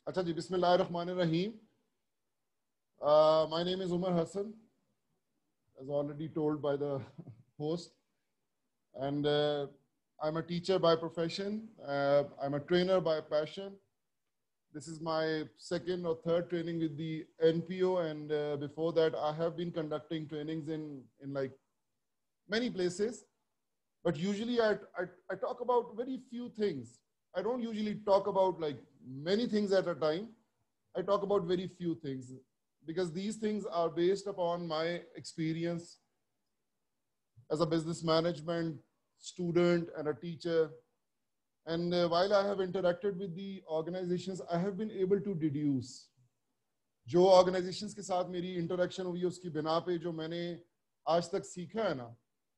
अच्छा जी, बिस्मिल्लाहिर्रहमानिर्रहीम. My name is Umar Hassan, as already told by the host, and I'm a teacher by profession. I'm a trainer by passion. This is my second or third training with the NPO, and before that, I have been conducting trainings in like many places. But usually, I talk about very few things. I don't usually talk about like many things at a time. I talk about very few things because these things are based upon my experience as a business management student and a teacher. And while I have interacted with the organizations, I have been able to deduce जो organizations के साथ मेरी interaction हुई है उसकी बिना पे जो मैंने आज तक सीखा है ना,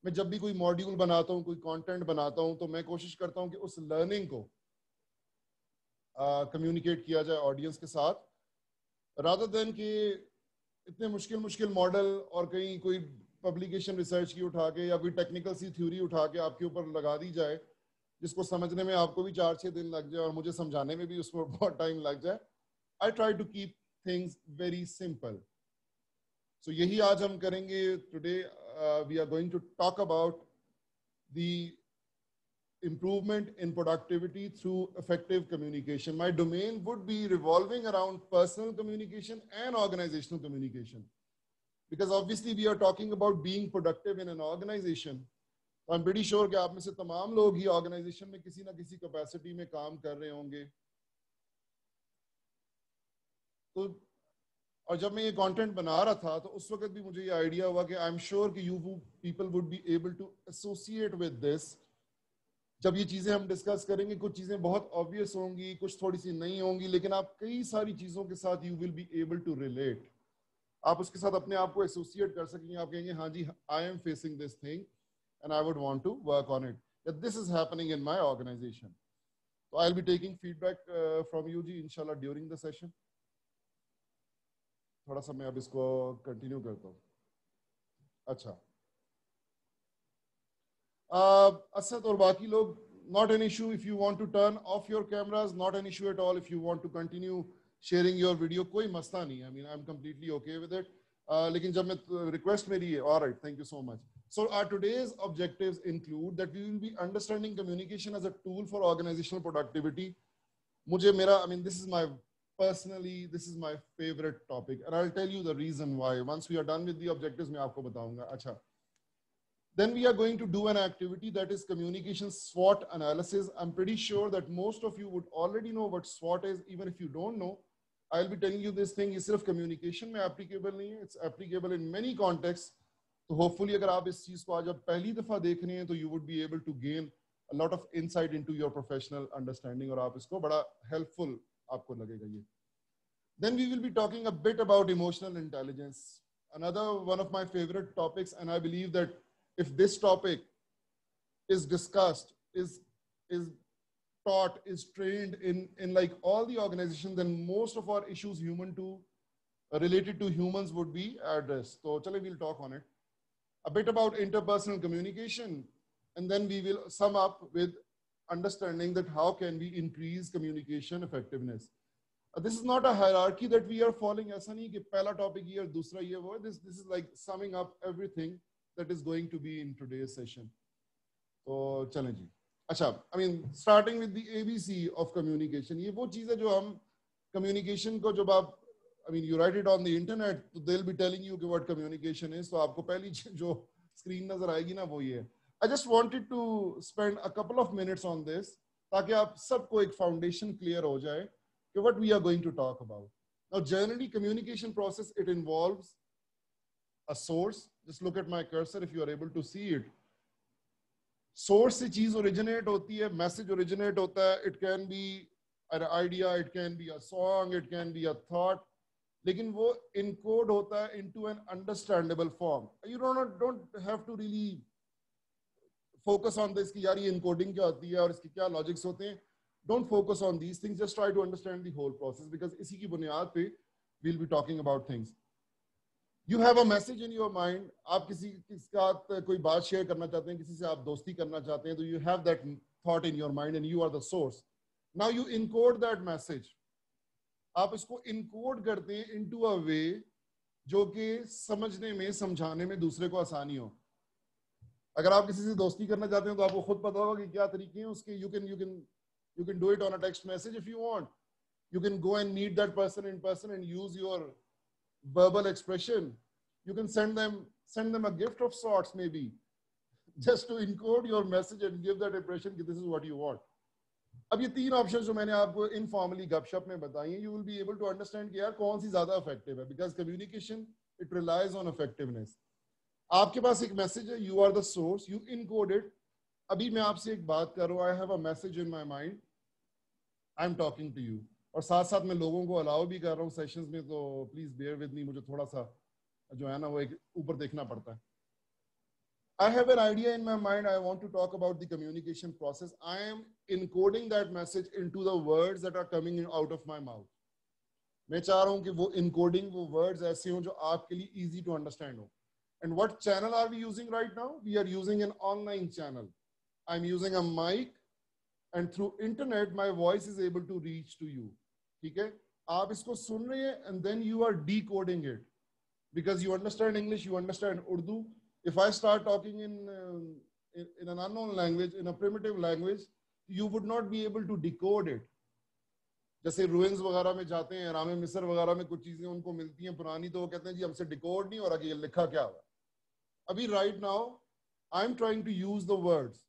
मैं जब भी कोई मॉड्यूल बनाता हूँ, कोई कंटेंट बनाता हूँ, तो मैं कोशिश करता हूँ कि उस लर्निंग को कम्युनिकेट किया जाए ऑडियंस के साथ, रादर देन कि इतने मुश्किल मुश्किल मॉडल और कहीं कोई पब्लिकेशन रिसर्च की उठा के या कोई टेक्निकल सी थ्योरी उठा के आपके ऊपर लगा दी जाए जिसको समझने में आपको भी 4-6 दिन लग जाए और मुझे समझाने में भी उसमें बहुत टाइम लग जाए. I try to keep things very simple. So यही आज हम करेंगे. Today we are going to talk about the improvement in productivity through effective communication. My domain would be revolving around personal communication and organizational communication. Because obviously we are talking about being productive in an organization. So I'm pretty sure कि आप में से तमाम लोग ही organization में किसी ना किसी capacity में काम कर रहे होंगे. तो और जब मैं ये content बना रहा था तो उस वक्त भी मुझे ये idea हुआ कि I'm sure कि you people would be able to associate with this. जब ये चीजें हम डिस्कस करेंगे कुछ चीजें बहुत ऑब्वियस होंगी, कुछ थोड़ी सी नहीं होंगी, लेकिन आप कई सारी चीजों के साथ you will be able to relate. आप उसके साथ अपने आप को एसोसिएट कर सकेंगे. आप कहेंगे हाँ जी, I am facing this thing and I would want to work on it. This is happening in my organisation. तो I will be taking feedback from you जी इंशाल्लाह ड्यूरिंग द सेशन. थोड़ा सा मैं अब इसको कंटिन्यू करता हूँ. अच्छा, असद और बाकी लोग, not an issue if you want to turn off your cameras, not an issue at all if you want to continue sharing your video. कोई मसला नहीं. I mean, I'm completely okay with it. लेकिन जब मैं request मेरी है, all right, thank you so much. So our today's objectives include that we will be understanding communication as a tool for organizational productivity. मुझे मेरा, I mean, this is my personally, this is my favorite topic, and I'll tell you the reason why. Once we are done with the objectives, मैं आपको बताऊंगा. अच्छा. Then we are going to do an activity that is communication SWOT analysis. I'm pretty sure that most of you would already know what SWOT is. Even if you don't know, I'll be telling you this thing. It's सिर्फ communication में applicable नहीं है. It's applicable in many contexts. So hopefully अगर आप इस चीज को आज अब पहली दफा देख रहे हैं तो you would be able to gain a lot of insight into your professional understanding और आप इसको बड़ा helpful आपको लगेगा ये. Then we will be talking a bit about emotional intelligence. Another one of my favorite topics, and I believe that if this topic is discussed, is taught, is trained in like all the organizations, then most of our issues related to humans would be addressed. So chale, we'll talk on it. A bit about interpersonal communication, and then we will sum up with understanding that how can we increase communication effectiveness. This is not a hierarchy that we are following. ऐसा नहीं कि पहला topic ये और दूसरा ये वो. This is like summing up everything that is going to be in today's session. तो चलें जी. अच्छा, I mean, starting with the ABC of communication. ये वो चीज़ है जो हम communication को जब आप, I mean, you write it on the internet, तो they'll be telling you what communication is. तो आपको पहली जो screen नजर आएगी ना वो ये है. I just wanted to spend a couple of minutes on this ताकि आप सबको एक foundation clear हो जाए कि what we are going to talk about. Now, generally, communication process, it involves a source. Just look at my cursor if you are able to see it. Source से चीज originate होती है, message originate होता है. It can be an idea, it can be a song, it can be a thought. लेकिन वो encode होता है into an understandable form. You don't have to really focus on this कि यार ये encoding क्या होती है और इसके क्या logics होते हैं. Don't focus on these things. Just try to understand the whole process because इसी की बुनियाद पे we'll be talking about things. You have a message in your mind. आप किसी के साथ कोई बात शेयर करना चाहते हैं, किसी से आप दोस्ती करना चाहते हैं, तो you have that thought in your mind and you are the source. Now you encode that message. आप इसको इनकोड करते हैं इनटू अ वे जो कि समझने में, समझाने में दूसरे को आसानी हो। अगर आप किसी से दोस्ती करना चाहते हैं तो आपको खुद पता होगा कि क्या तरीके हैं उसके। You can do it on a text message if you want. You can go and meet that person in person and use your verbal expression. You can send them a gift of sorts, maybe, just to encode your message and give that impression that this is what you want. अब ये तीन option जो मैंने आपको informally गपशप में बताई हैं, you will be able to understand कि यार कौन सी ज्यादा इफेक्टिव है, because communication it relies on effectiveness. आपके पास एक मैसेज है, you are the source, you encode it. अभी मैं आपसे एक बात कर रहा हूँ, I have a message in my mind, I'm talking to you. और साथ साथ मैं लोगों को अलाउ भी कर रहा हूँ सेशंस में, तो प्लीज बेयर विद मी, मुझे थोड़ा सा जो है ना वो एक ऊपर देखना पड़ता है। I have an idea in my mind. I want to talk about the communication process. I am encoding that message into the words that are coming out of my mouth. मैं चाह रहा हूँ कि वो encoding, वो words ऐसे हों जो आपके लिए easy to understand हो. And what channel are we using right now? We are using an online channel. I'm using a mic, and through internet my voice is able to reach to you. ठीक है, आप इसको सुन रहे हैं and then you are decoding it because you understand English, you understand Urdu. If I start talking in an unknown language, in a primitive language, you would not be able to decode it. जैसे ruins वगैरह में जाते हैं, रामे मिस्र वगैरह में कुछ चीजें उनको मिलती हैं पुरानी, तो वो कहते हैं जी हमसे डिकोड नहीं हो रहा कि ये लिखा क्या हुआ। अभी right now I'm trying to use the words,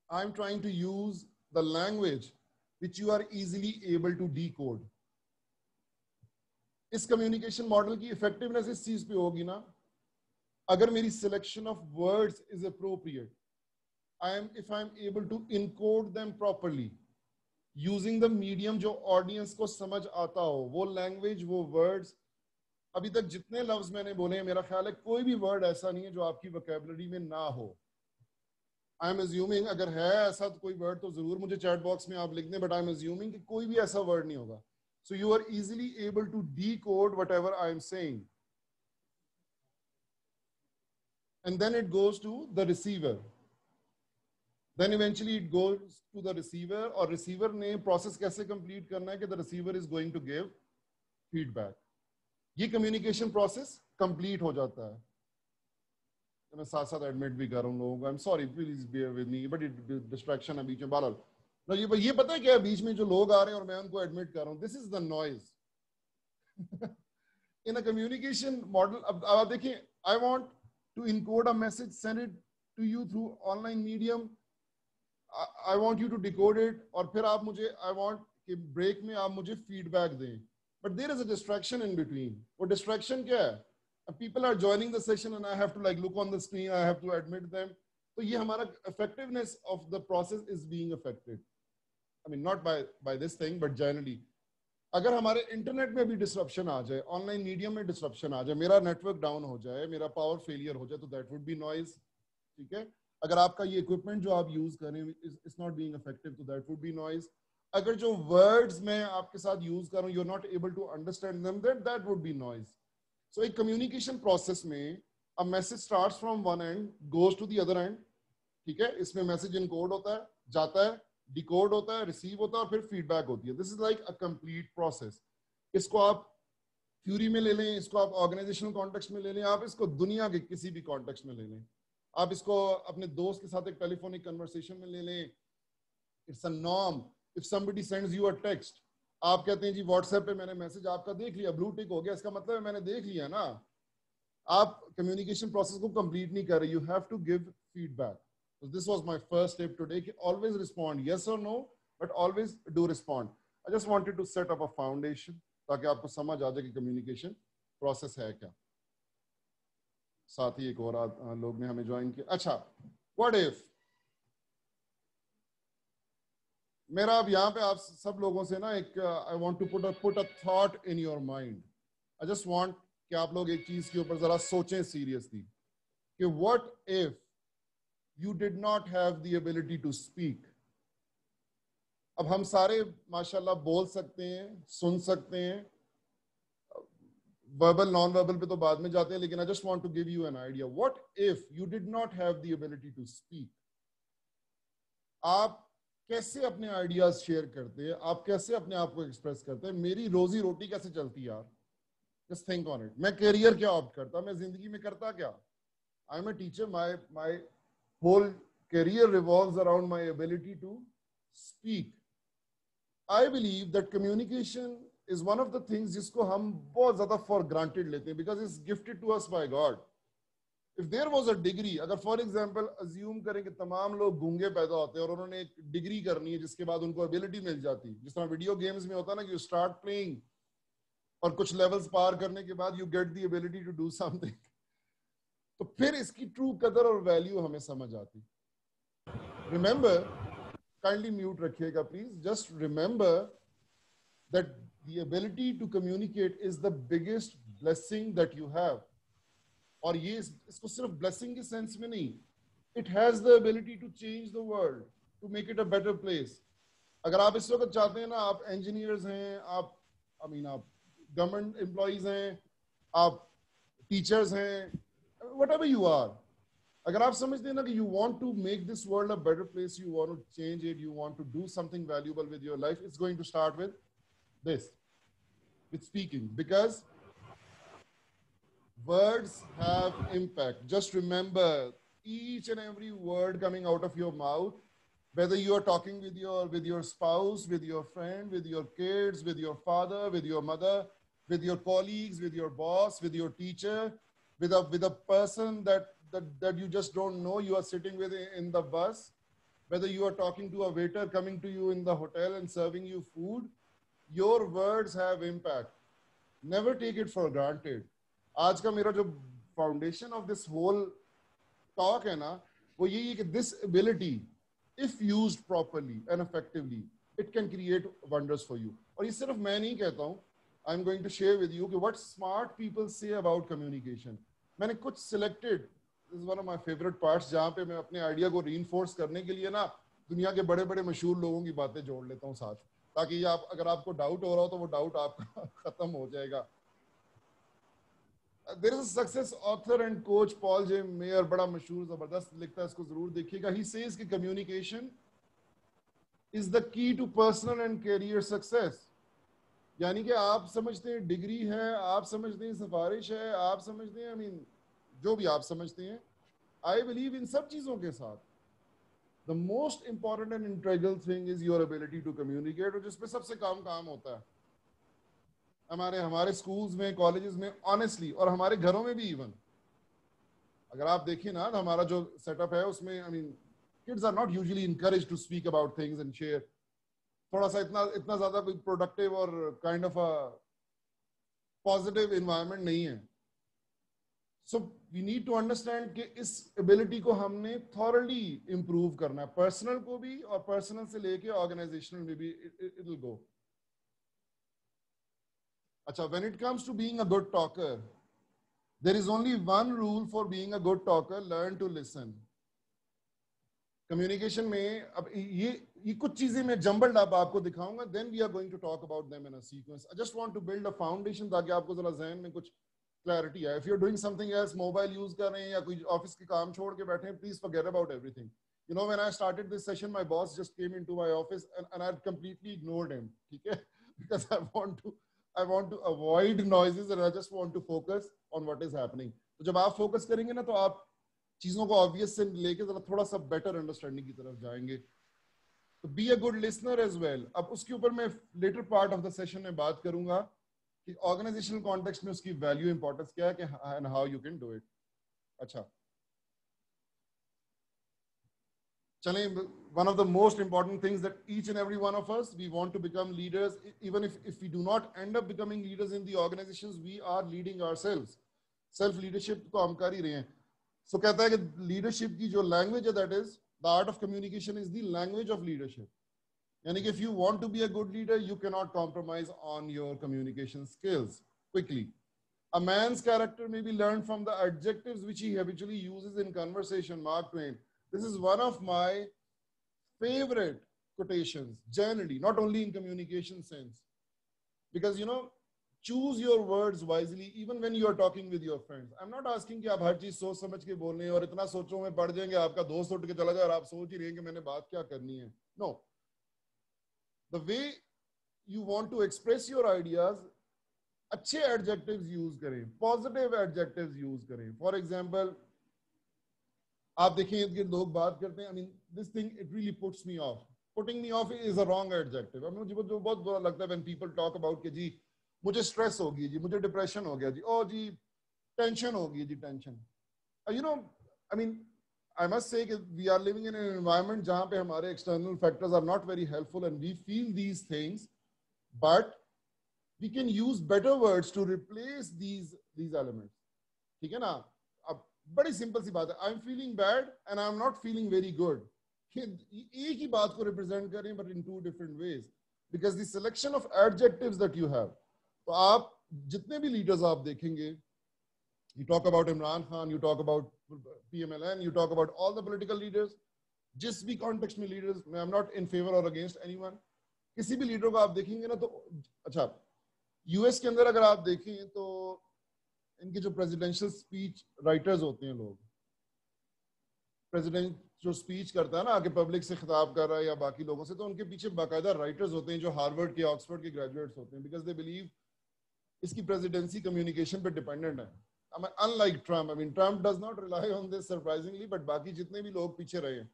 I'm trying to use the language which you are easily able to decode. इस कम्युनिकेशन मॉडल की इफेक्टिवनेस इस चीज पे होगी ना, अगर मेरी selection of words is appropriate, if I am able to encode them properly using the medium जो ऑडियंस को समझ आता हो, वो लैंग्वेज, वो वर्ड्स। अभी तक जितने लफ्ज मैंने बोले हैं, मेरा ख्याल है कोई भी वर्ड ऐसा नहीं है जो आपकी वोकैबुलरी में ना हो। आई एम अज्यूमिंग, अगर है ऐसा तो कोई वर्ड तो जरूर मुझे चैट बॉक्स में आप लिख दें, बट आई एम अज्यूमिंग कि कोई भी ऐसा वर्ड नहीं होगा। So you are easily able to decode whatever I am saying, and then it goes to the receiver, then eventually it goes to the receiver, और receiver ने process कैसे complete करना है कि the receiver is going to give feedback. ये communication process complete हो जाता है। मैं साथ साथ एडमिट भी कर रहा हूँ लोगों को, आई am sorry, please bear with me, but it distraction है बीच में। बहरहाल ये पता है क्या है, बीच में जो लोग आ रहे हैं और मैं उनको एडमिट कर रहा हूँ, this is the noise in a communication model. अब आप देखिए, I want to encode a message, send it to you through online medium, I want you to decode it, और फिर आप मुझे, आई वांट कि ब्रेक में आप मुझे फीडबैक दें, but there is a distraction in between. वो डिस्ट्रैक्शन क्या है? People are joining the session and I have to like look on the screen, I have to admit them. So ये हमारा effectiveness of the process is being affected. I mean not by this thing, but generally अगर हमारे internet में भी disruption आ जाए, online medium में disruption आ जाए, मेरा नेटवर्क डाउन हो जाए, मेरा पावर फेलियर हो जाए, तो दैट वुड बी नॉइज। ठीक है, अगर आपका ये इक्विपमेंट जो आप यूज कर रहे हैं इज नॉट बीइंग इफेक्टिव, तो दैट वुड बी नॉइज। अगर जो वर्ड्स मैं आपके साथ यूज कर रहा हूँ, you are not able to understand them, that would be noise. So एक communication process में a message starts from one end, goes to the other end. ठीक है, इसमें मैसेज इनकोड होता है, जाता है, डिकोड होता है, रिसीव होता है, और फिर फीडबैक होती है। This is like a complete process. इसको आप थ्योरी में ले लें, इसको आप ऑर्गेनाइजेशनल कॉन्टेक्स्ट में ले लें, आप इसको दुनिया के किसी भी कॉन्टेक्स्ट में ले लें, आप इसको अपने दोस्त के साथ एक टेलीफोनिक कन्वर्सेशन में ले लें। It's a norm. If somebody sends you a text, आप कहते हैं जी व्हाट्सएप पे मैंने मैसेज आपका देख लिया, ब्लू टिक हो गया, इसका मतलब है मैंने देख लिया ना। आप कम्युनिकेशन प्रोसेस को कंप्लीट नहीं कर रहे, you have to give feedback. So this was my first step today, always respond yes or no, but always do respond. I just wanted to set up a foundation ताकि आपको समझ आ जाए कि communication process है क्या। साथ ही एक और लोग ने हमें ज्वाइन किया। अच्छा, व्हाट इफ मेरा अब यहाँ पे आप सब लोगों से ना एक I want to put a thought in your mind. I just want कि आप लोग एक चीज के ऊपर जरा सोचें सीरियसली कि what if you did not have the ability to speak. अब हम सारे माशाल्लाह बोल सकते हैं, सुन सकते हैं, वर्बल नॉन वर्बल पे तो बाद में जाते हैं, लेकिन I just want to give you an idea. What if you did not have the ability to speak? आप कैसे अपने आइडियाज शेयर करते हैं, आप कैसे अपने आप को एक्सप्रेस करते हैं, मेरी रोजी रोटी कैसे चलती है यार, जस्ट थिंक ऑन इट। मैं करियर क्या ऑप्ट करता, मैं जिंदगी में करता क्या। I am a teacher, my whole career revolves around my ability to speak. I believe that communication is one of the things जिसको हम बहुत ज्यादा फॉर ग्रांटेड लेते हैं, because it's gifted to us by God. If there was a degree, अगर for example assume करें कि तमाम लोग गूंगे पैदा होते हैं और उन्होंने एक डिग्री करनी है जिसके बाद उनको एबिलिटी मिल जाती, जिस तरह वीडियो गेम्स में होता है ना कि यू स्टार्ट प्लेइंग और कुछ लेवल्स पार करने के बाद you get the ability to do something, तो फिर इसकी ट्रू कदर और वैल्यू हमें समझ आती। रिमेंबर, काइंडली म्यूट रखिएगा please, just remember that the ability to communicate is the biggest blessing that you have. और ये इसको सिर्फ ब्लेसिंग के सेंस में नहीं, it has the ability to change the world, to make it a better place. अगर आप इस वक्त चाहते हैं ना, आप इंजीनियर्स हैं, आप आप गवर्नमेंट एम्प्लॉइज हैं, आप टीचर्स हैं, व्हाटएवर यू आर, अगर आप समझते हैं ना कि you want to make this world a better place, you want to change it, you want to do something valuable with your life, it's going to start with this, with speaking, because words have impact. Just remember, each and every word coming out of your mouth, whether you are talking with your spouse, with your friend, with your kids, with your father, with your mother, with your colleagues, with your boss, with your teacher, with a person that you just don't know, you are sitting with in the bus, whether you are talking to a waiter coming to you in the hotel and serving you food, your words have impact. Never take it for granted. आज का मेरा जो foundation of this whole talk है ना, वो यही है कि this ability, if used properly and effectively, it can create wonders for you. और ये सिर्फ मैं नहीं कहता हूँ, I am going to share with you कि what smart people say about communication. मैंने कुछ selected, this is one of my favourite parts, जहाँ पे मैं अपने आइडिया को रीइंफोर्स करने के लिए ना दुनिया के बड़े बड़े मशहूर लोगों की बातें जोड़ लेता हूँ साथ, ताकि आप, अगर आपको डाउट हो रहा हो तो वो डाउट आपका खत्म हो जाएगा। There is a success author and coach Paul J. Mayer, बड़ा मशहूर जबरदस्त लिखता है, इसको जरूर देखिएगा। He says कि communication is the key to personal and career success। यानी कि आप समझते हैं डिग्री है, आप समझते हैं सिफारिश है, आप समझते हैं जो भी आप समझते हैं, आई बिलीव इन सब चीजों के साथ the most important and integral thing is your ability to communicate, और जिसपे सबसे काम होता है हमारे स्कूल्स में, कॉलेजेस में, ऑनेस्टली, और हमारे घरों में भी इवन। अगर आप देखिए ना, हमारा जो सेटअप है उसमें kids are not usually encourage to speak about things and share. थोड़ा सा इतना ज्यादा कोई प्रोडक्टिव और kind of a positive environment नहीं है। So we need to understand कि इस एबिलिटी को हमने थॉरली इंप्रूव करना है, पर्सनल को भी और पर्सनल से लेके ऑर्गेनाइजेशनल में भी इट विल गो। अच्छा, when it comes to being a good talker, there is only one rule for being a good talker: learn to listen. Communication में अब ये कुछ चीजें मैं जंबल्ड अप आपको दिखाऊंगा, then we are going to talk about them in a sequence. I just want to build a foundation ताकि आपको जरा ज़हन में कुछ क्लैरिटी आए। If you're doing something else, mobile use कर रहे हैं या कोई ऑफिस के काम छोड़ के बैठे हैं, please forget about everything. You know, when I started this session, my boss just came into my office and I completely ignored him, ठीक है, because I want to avoid noises and I just want to focus on what is happening. तो जब आप focus करेंगे ना, तो आप चीजों को ऑब्वियस से लेके जरा थोड़ा सा बेटर अंडरस्टैंडिंग की तरफ जाएंगे। तो be a good listener as well. अब उसके ऊपर मैं later part of the session में बात करूंगा कि ऑर्गेनाइजेशनल कॉन्टेक्स्ट में उसकी वैल्यू इंपॉर्टेंस क्या है and how you can do it. अच्छा, चलें, one of the most important things that each and every one of us, we want to become leaders. Even if we do not end up becoming leaders in the organizations, we are leading ourselves. Self leadership तो हम कर ही रहे हैं। So कहता है कि leadership की जो language है, that is the art of communication, is the language of leadership. यानी कि if you want to be a good leader, you cannot compromise on your communication skills quickly. A man's character may be learned from the adjectives which he habitually uses in conversation. Mark Twain. This is one of my favorite quotations, generally, not only in communication sense. Because, you know, choose your words wisely, even when you are talking with your friends. I'm not asking कि आप हर चीज सोच समझ के बोलें और इतना सोचों में पड़ जाएंगे आपका दोस्त उठ के चला जाए और आप सोच ही रहे हैं कि मैंने बात क्या करनी है. No. the way you want to express your ideas, अच्छे adjectives use करें, positive adjectives use करें. For example, आप देखें कि लोग बात करते हैं, I mean, this thing it really puts me off. Putting me off is a wrong adjective. I mean, मुझे जो बहुत बुरा लगता है when people talk about कि जी मुझे stress हो गई जी, मुझे depression हो गया जी, oh जी tension हो गई जी, tension. You know, I mean, I must say that we are living in an environment जहाँ पे हमारे external factors are not very helpful and we feel these things, but we can use better words to replace these elements. ठीक है ना? अब बड़ी simple सी बात है, I am feeling bad and I am not feeling very good. एक ही बात को रिप्रेजेंट करें but in two different ways, because the selection of adjectives that you have. तो आप जितने भी लीडर्स आप देखेंगे, you talk about Imran Khan, you talk about PMLN, you talk about all the political leaders, जिस भी context में leaders, मैं I am not in favour और अगेंस्ट एनीवन, किसी भी लीडर को आप देखेंगे ना, तो अच्छा यूएस के अंदर अगर आप देखें तो इनके जो प्रेसिडेंशियल स्पीच राइटर्स होते हैं, लोग प्रेसिडेंट जो स्पीच करता है ना, आके पब्लिक से खिताब कर रहा है या बाकी लोगों से, तो उनके पीछे बाकायदा राइटर्स होते हैं जो हार्वर्ड के, ऑक्सफोर्ड के ग्रेजुएट्स होते हैं, बिकॉज दे बिलीव इसकी प्रेसिडेंसी कम्युनिकेशन पे डिपेंडेंट है. I mean, unlike Trump, I mean, Trump does not rely on this surprisingly, but बाकी जितने भी लोग पीछे रहे हैं,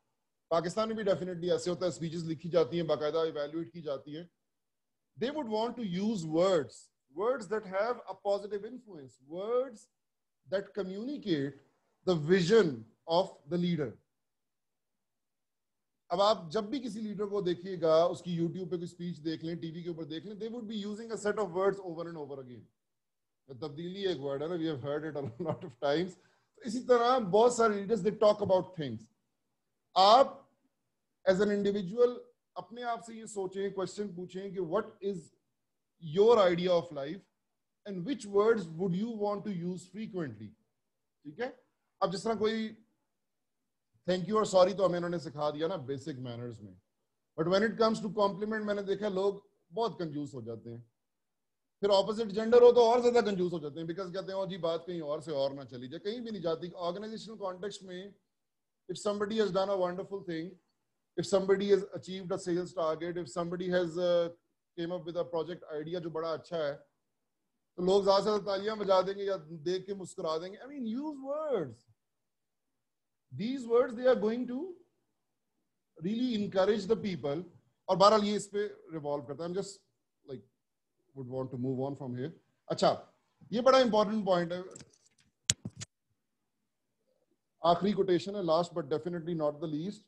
पाकिस्तान में भी डेफिनेटली ऐसे होता है, स्पीचेस लिखी जाती हैं, बाकायदा इवैल्यूएट की जाती हैं. They would want to use words that have a positive influence, words that communicate the vision of the leader. अब आप जब भी किसी लीडर को देखिएगा, उसकी यूट्यूब पे कोई स्पीच देख लें, टीवी के ऊपर देख लें, they would be using a set of words over and over again. तब्दीली एक वर्ड है ना, we have heard it a lot of times. इसी तरह बहुत सारे leaders they talk about things. आप as an individual अपने आप से ये सोचें, क्वेश्चन पूछें कि what is your idea of life and which words would you want to use frequently. ठीक है? अब जिस तरह कोई थैंक यू और सॉरी तो हमें इन्होंने सिखा दिया ना बेसिक मैनर्स में, but when it comes to compliment मैंने देखा लोग बहुत कंफ्यूज हो जाते हैं. फिर ऑपोजिट जेंडर हो तो और ज्यादा कंफ्यूज हो जाते हैं, बिकॉज कहते हैं ओ जी बात कहीं और से और ना चली जाए, कहीं भी नहीं जाती. ऑर्गेनाइजेशनल कॉन्टेक्स्ट में if somebody has done a wonderful thing, if somebody has achieved a sales target, if somebody has came up with a project idea जो बड़ा अच्छा है, तो लोग ज्यादा से ज्यादा तालियां बजा देंगे या देख के मुस्कुरा देंगे. I mean, use words. These words they are going to really encourage the people. और बहरहाल ये इस पे revolve करता है. I'm just like would want to move on from here. अच्छा, ये बड़ा important point है. आखिरी कोटेशन है, last but definitely not the least.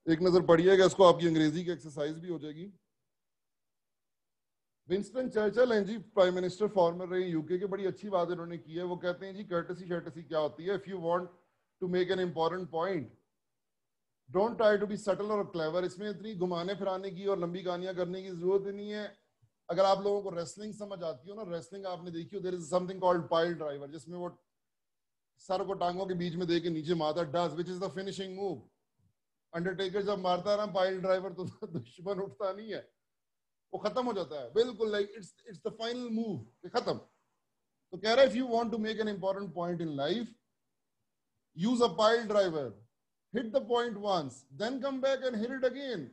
एक नजर पढ़िएगा इसको, आपकी अंग्रेजी की एक्सरसाइज भी हो जाएगी. विंस्टन चर्चिल हैं जी, प्राइम मिनिस्टर फॉर्मर रहे यूके के, बड़ी अच्छी बात इन्होंने की है. वो कहते हैं जी कर्टसी शर्टसी क्या होती है. If you want to make an important point, don't try to be subtle और क्लेवर. इसमें इतनी घुमाने फिराने की और लंबी कहानियां करने की जरूरत ही नहीं है. अगर आप लोगों को रेसलिंग समझ आती हो ना, रेसलिंग आपने देखी हो, there is something called pile driver, जिसमें वो सर को टांगों के बीच में देके नीचे मारता, does which is the finishing move. Undertaker जब मारता है ना पाइल ड्राइवर, तो दुश्मन उठता नहीं है, वो खत्म हो जाता है बिल्कुल, like it's the final move, खत्म. तो कह रहा है if you want to make an important point in life, use a pile driver. hit the point once, then come back and hit it again,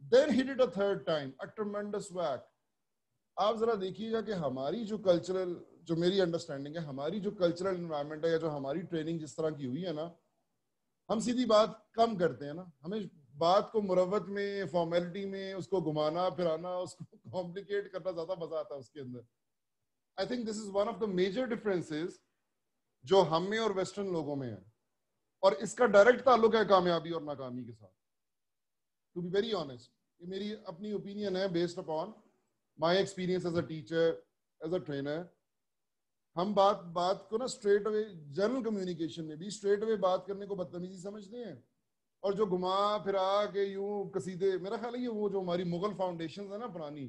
then hit it a third time, a tremendous whack. आप जरा देखिएगा कि हमारी जो cultural, जो मेरी understanding है, हमारी जो कल्चरल एनवायरनमेंट है या जो हमारी ट्रेनिंग जिस तरह की हुई है ना, हम सीधी बात कम करते हैं ना. हमें बात को मुरव्वत में, फॉर्मेलिटी में, उसको घुमाना फिराना, उसको कॉम्प्लिकेट करना ज्यादा मजा आता है उसके अंदर. I think this is one of the major differences जो हम में और वेस्टर्न लोगों में है, और इसका डायरेक्ट ताल्लुक है कामयाबी और नाकामी के साथ. टू बी वेरी ऑनेस्ट, ये मेरी अपनी ओपिनियन है based upon my experience as a teacher, as a trainer. हम बात को ना स्ट्रेट अवे, जनरल कम्युनिकेशन में भी स्ट्रेट अवे बात करने को बदतमीजी समझते हैं, और जो घुमा फिरा के यूं कसीदे, मेरा ख्याल है ये वो जो हमारी मुगल फाउंडेशन है ना पुरानी,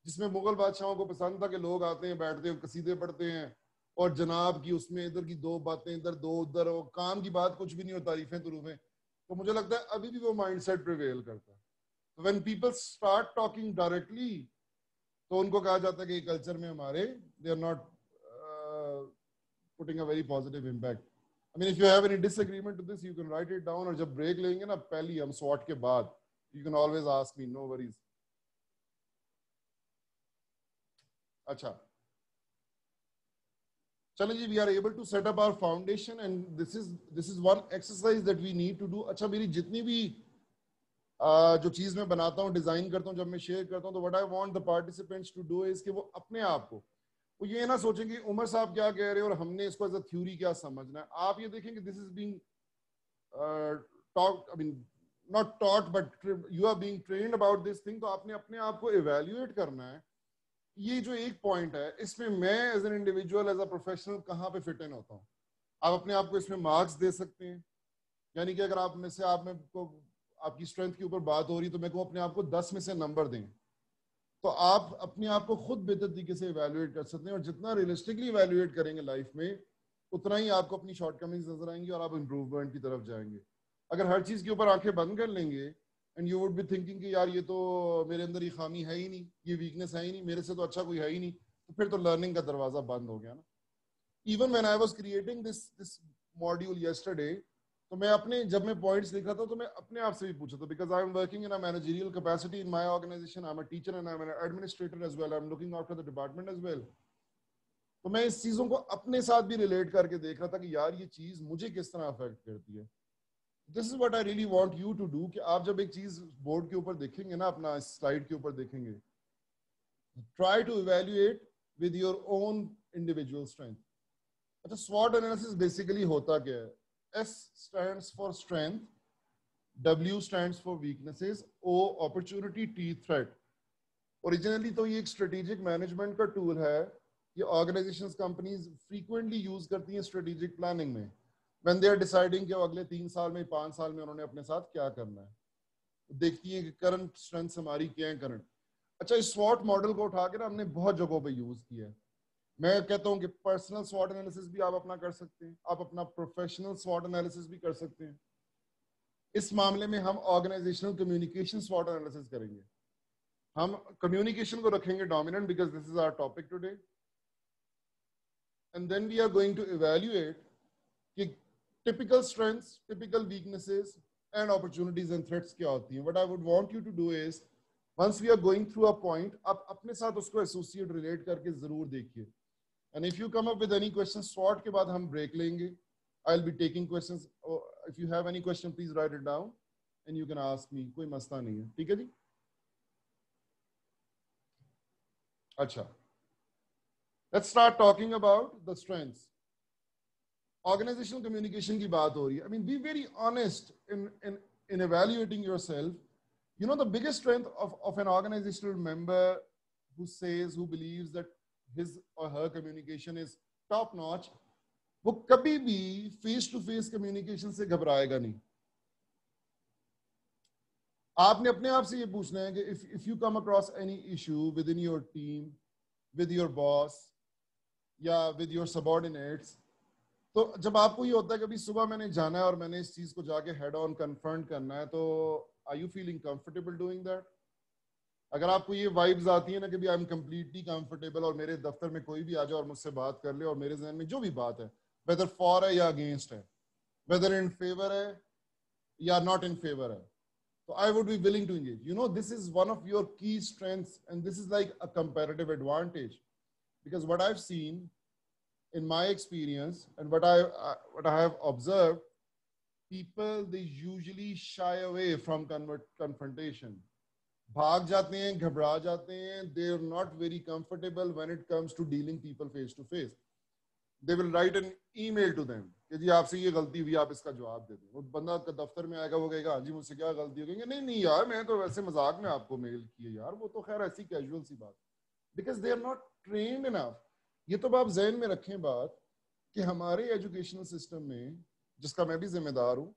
जिसमें मुगल बादशाहों को पसंद था कि लोग आते हैं, बैठते हैं, कसीदे पढ़ते हैं, और जनाब की उसमें इधर की दो बातें इधर, दो उधर, और काम की बात कुछ भी नहीं, हो तारीफें तुरूफें. तो मुझे लगता है अभी भी वो माइंडसेट प्रिवेल करता है. तो when people start talking directly, तो उनको कहा जाता है कि कल्चर में हमारे they are not putting a very positive impact. I mean if you have any disagreement to this, you can write it down, और जब ब्रेक लेंगे ना, पहली हम स्वॉट के बाद You can always ask me, no worries. अच्छा, चलें जी, we are able to set up our foundation and this is one exercise that we need to do. अच्छा, मेरी जितनी भी जो चीज मैं बनाता हूँ, डिजाइन करता हूँ, जब मैं शेयर करता हूँ, तो what I want the participants to do is कि वो अपने आप को, वो ये ना सोचें कि उमर साहब क्या कह रहे हैं और हमने इसको एज अ थ्योरी क्या समझना है. आप ये देखें कि this is being talked, I mean not taught but you are being trained about this thing. तो आपने अपने आप को इवेल्युएट करना है. ये जो एक पॉइंट है, इसमें मैं as an individual, as a professional कहाँ पे फिट इन होता हूँ. आप अपने आप को इसमें मार्क्स दे सकते हैं. यानी कि अगर आप में से आप में को आपकी स्ट्रेंथ के ऊपर बात हो रही, तो मैं को अपने आप को 10 में से नंबर दें, तो आप अपने आप को खुद बेहतर तरीके से इवेल्युएट कर सकते हैं. और जितना रियलिस्टिकली इवेल्युएट करेंगे लाइफ में, उतना ही आपको अपनी शॉर्टकमिंग्स नजर आएंगी और आप इंप्रूवमेंट की तरफ जाएंगे. अगर हर चीज के ऊपर आंखें बंद कर लेंगे and you would be thinking कि यार ये तो मेरे अंदर ये खामी है ही नहीं, ये वीकनेस है ही नहीं, मेरे से तो अच्छा कोई है ही नहीं, तो फिर तो लर्निंग का दरवाजा बंद हो गया ना. Even when I was creating this module yesterday, तो मैं अपने, जब मैं पॉइंट्स लिख रहा था, तो मैं अपने आप से भी पूछा था, because I am working in a managerial capacity in my organisation. I am a teacher and I am an administrator as well. I am looking after the department as well. तो मैं इस चीजों को अपने साथ भी रिलेट करके देख रहा था कि यार ये चीज मुझे किस तरह अफेक्ट करती है. This is what I really want you to do, कि आप जब एक चीज बोर्ड के ऊपर देखेंगे ना, अपना स्लाइड के ऊपर देखेंगे, try to evaluate with your own individual strength. अच्छा, SWOT एनालिसिस बेसिकली होता क्या है? S stands for strength, W stands for weaknesses, O opportunity, T threat. Originally तो ये एक स्ट्रेटेजिक मैनेजमेंट का टूल है. ये ऑर्गेनाइजेशंस, कंपनीज फ्रीक्वेंटली यूज करती हैं स्ट्रेटेजिक प्लानिंग में, व्हेन दे आर डिसाइडिंग कि अगले 3 साल में, 5 साल में उन्होंने अपने साथ क्या करना है. देखती हैं कि करंट स्ट्रेंथ्स हमारी क्या है करंट. अच्छा, इस SWOT मॉडल को उठा के ना हमने बहुत जगहों पे यूज किया है. मैं कहता हूं कि पर्सनल SWOT एनालिसिस भी आप अपना कर सकते हैं, आप अपना प्रोफेशनल SWOT एनालिसिस भी कर सकते हैं. इस मामले में हम ऑर्गेनाइजेशनल कम्युनिकेशन SWOT एनालिसिस करेंगे. हम कम्युनिकेशन को रखेंगे dominant, because this is our topic today. And then we are going to evaluate कि typical strengths, typical weaknesses and opportunities and threats क्या होती हैं. What I would want you to do is, once we are going through a point, आप अपने साथ उसको associate, relate करके जरूर देखिए. And if you come up with any questions, SWOT के बाद हम break लेंगे. I'll be taking questions. If you have any question, please write it down and you can ask me. कोई मसला नहीं है, ठीक है जी? अच्छा, let's start talking about the strengths. Organizational communication की बात हो रही है. I mean, be very honest in evaluating yourself. You know, the biggest strength of an organizational member who says, who believes that his or her communication is top notch, वो कभी भी face to face communication से घबराएगा नहीं. आपने अपने आप से ये पूछना है कि if you come across any issue with in your team, with your boss या विद योर सबऑर्डिनेट्स, तो जब आपको ये होता है कि अभी सुबह मैंने जाना है और मैंने इस चीज को जाके हेड ऑन कन्फ्रंट करना है, तो are you feeling comfortable doing that? अगर आपको ये वाइब्स आती है ना कि आई एम कंप्लीटली कंफर्टेबल, और मेरे दफ्तर में कोई भी आ जाए और मुझसे बात कर ले, और मेरे जहन में जो भी बात है, वेदर फॉर है या अगेंस्ट है, वेदर इन फेवर है या नॉट इन फेवर है, तो I would be willing to engage. You know, this is one of your key strengths and this is like a comparative advantage, because what I have seen in my experience and what I have observed, people, they usually shy away from confrontation. भाग जाते हैं, घबरा जाते हैं. They are not very comfortable when it comes to dealing people face to face. They will write an email to them कि जी आपसे ये गलती हुई, आप इसका जवाब दे दें. वो बंदा दफ्तर में आएगा, वो कहेगा हाँ जी मुझसे क्या गलती हो गई. नहीं नहीं यार, मैं तो वैसे मजाक में आपको मेल की है यार, वो तो खैर ऐसी कैजुअल सी बात. Because they are not trained enough. ये तो आप जहन में रखें बात कि हमारे एजुकेशनल सिस्टम में, जिसका मैं भी जिम्मेदार हूँ,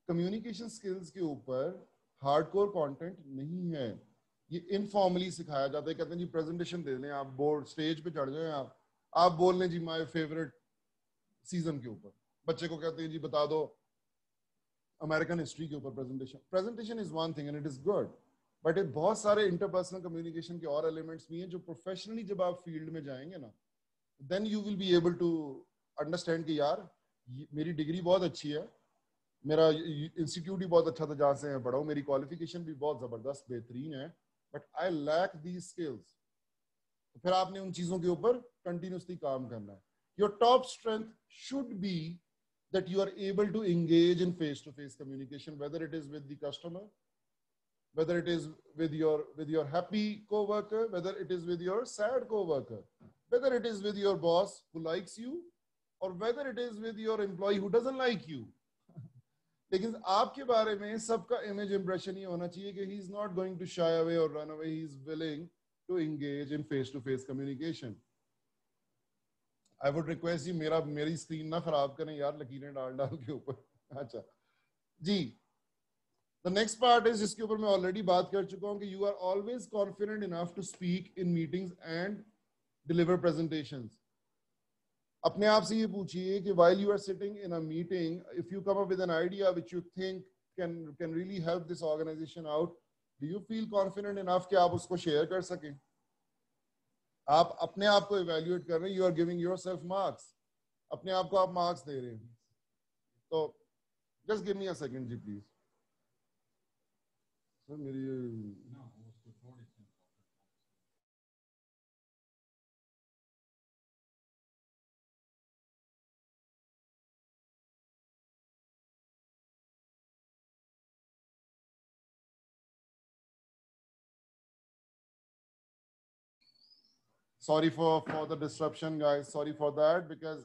कम्युनिकेशन स्किल्स के ऊपर हार्डकोर कंटेंट नहीं है. ये इनफॉर्मली सिखाया जाता है. कहते हैं जी प्रेजेंटेशन दे लें, आप बोर्ड स्टेज पे चढ़ जाएं, आप बोल लें जी माय फेवरेट सीजन के ऊपर. बच्चे को कहते हैं जी बता दो अमेरिकन हिस्ट्री के ऊपर presentation. Presentation is one thing and it is good, but एक बहुत सारे इंटरपर्सनल कम्युनिकेशन के और एलिमेंट्स भी हैं जो प्रोफेशनली जब आप फील्ड में जाएंगे ना, then you will be able to understand कि यार मेरी डिग्री बहुत अच्छी है, मेरा इंस्टीट्यूट भी बहुत अच्छा था जहाँ से मैं पढ़ा हूँ, मेरी क्वालिफिकेशन भी बहुत ज़बरदस्त बेहतरीन है, but I lack these skills. तो फिर आपने उन चीज़ों के ऊपर कंटिन्यूसली काम करना है। Your top strength should be that you are able to engage in face-to-face communication, whether it is with the customer, whether it is with your happy co-worker, whether it is with your sad co-worker, whether it is with your boss who likes you, or whether it is with your employee who doesn't like you. लेकिन आपके बारे में सबका image impression ये होना चाहिए कि he is not going to shy away or run away, he is willing to engage in face-to-face communication. I would request you मेरी स्क्रीन ना खराब करें यार लकीरें डाल डाल के ऊपर। अच्छा जी, the next part is जिसके ऊपर मैं ऑलरेडी बात कर चुका हूँ कि you are always confident enough to speak in meetings and deliver presentations. अपने आप से ये पूछिए कि while you are sitting in a meeting, if you come up with an idea which you think can really help this organization out, do you feel confident enough कि आप उसको share कर सकें? आप अपने आप को evaluate कर रहे हैं, you are giving yourself marks. अपने आप को आप marks दे रहे हैं. तो just give me a second जी please. सर मेरी sorry for the disruption, guys. Sorry for that, because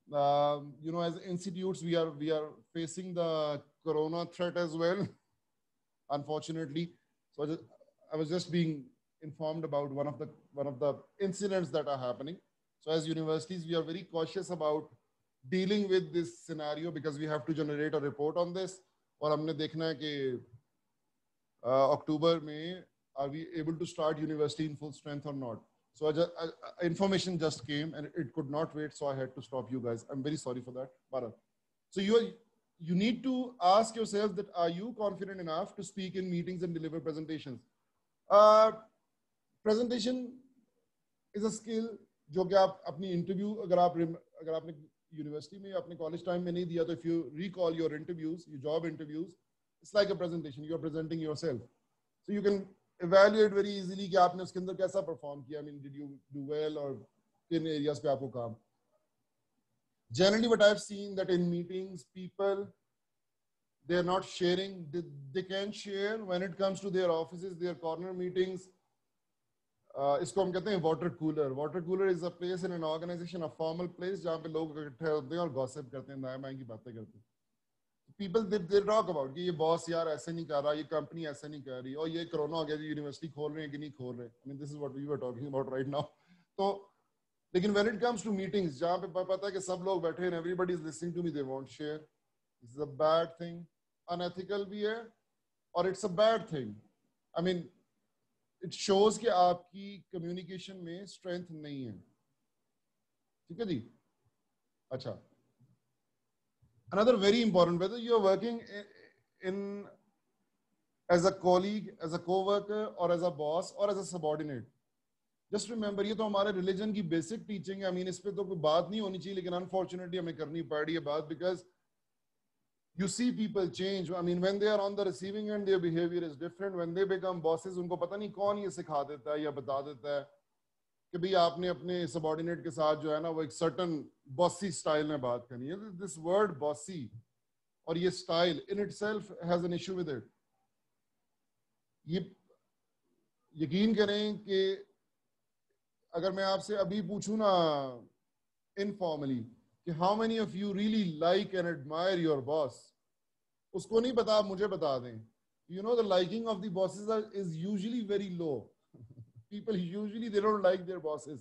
you know, as institutes, we are facing the corona threat as well, unfortunately. So I was just being informed about one of the incidents that are happening. So as universities, we are very cautious about dealing with this scenario because we have to generate a report on this. और हमने देखना है कि October में are we able to start university in full strength or not? So information just came and it could not wait, so I had to stop you guys. I'm very sorry for that. Bharat. So you need to ask yourself that are you confident enough to speak in meetings and deliver presentations? Presentation is a skill जो कि आप अपनी interview अगर आपने university में अपने college time में नहीं दिया तो if you recall your interviews, your job interviews, it's like a presentation. You are presenting yourself, so you can evaluate very easily कि आपने उसके अंदर कैसा perform किया. I mean, did you do well or किन areas पे आपको काम. Generally, what I've seen that in meetings, people they're not sharing. They can share when it comes to their offices, their corner meetings. इसको हम कहते हैं water cooler. Water cooler is a place in an organization, a formal place जहाँ पे लोग इकट्ठे होते हैं और gossip करते हैं, दाएं बाएं की बातें करते हैं. People they talk about कि ये बॉस यार ऐसे नहीं कर रहा, ये कंपनी ऐसे नहीं कर रही, और ये कोरोना हो गया जी यूनिवर्सिटी खोल रहे हैं कि नहीं खोल रहे. I mean, this is what we were talking about right now. तो लेकिन when it comes to meetings जहाँ पे पता है कि सब लोग बैठे हैं, everybody is listening to me, they won't share. This is a bad thing. Unethical भी है और it's a bad thing. I mean, it shows कि आपकी communication में strength नहीं है. ठीक है जी. अच्छा. Another very important, whether you are working in as a colleague, as a co-worker, or as a boss, or as a subordinate, just remember ये तो हमारे religion की basic teaching है. I mean, इस पे तो कोई बात नहीं होनी चाहिए, लेकिन unfortunately हमें करनी पड़ रही है बात, because you see people change. I mean, when they are on the receiving end, their behavior is different. When they become bosses, उनको पता नहीं कौन ये सिखा देता है या बता देता है कि भाई आपने अपने सबऑर्डिनेट के साथ जो है ना वो एक सर्टन बॉसी स्टाइल में बात करनी है. दिस वर्ड बॉसी और ये style in itself has an issue with it. ये यकीन करें कि अगर मैं आपसे अभी पूछूं ना इनफॉर्मली कि how many of you really like and admire your boss, उसको नहीं पता, आप मुझे बता दें. You know the liking of the bosses is usually very low. People usually they don't like their bosses.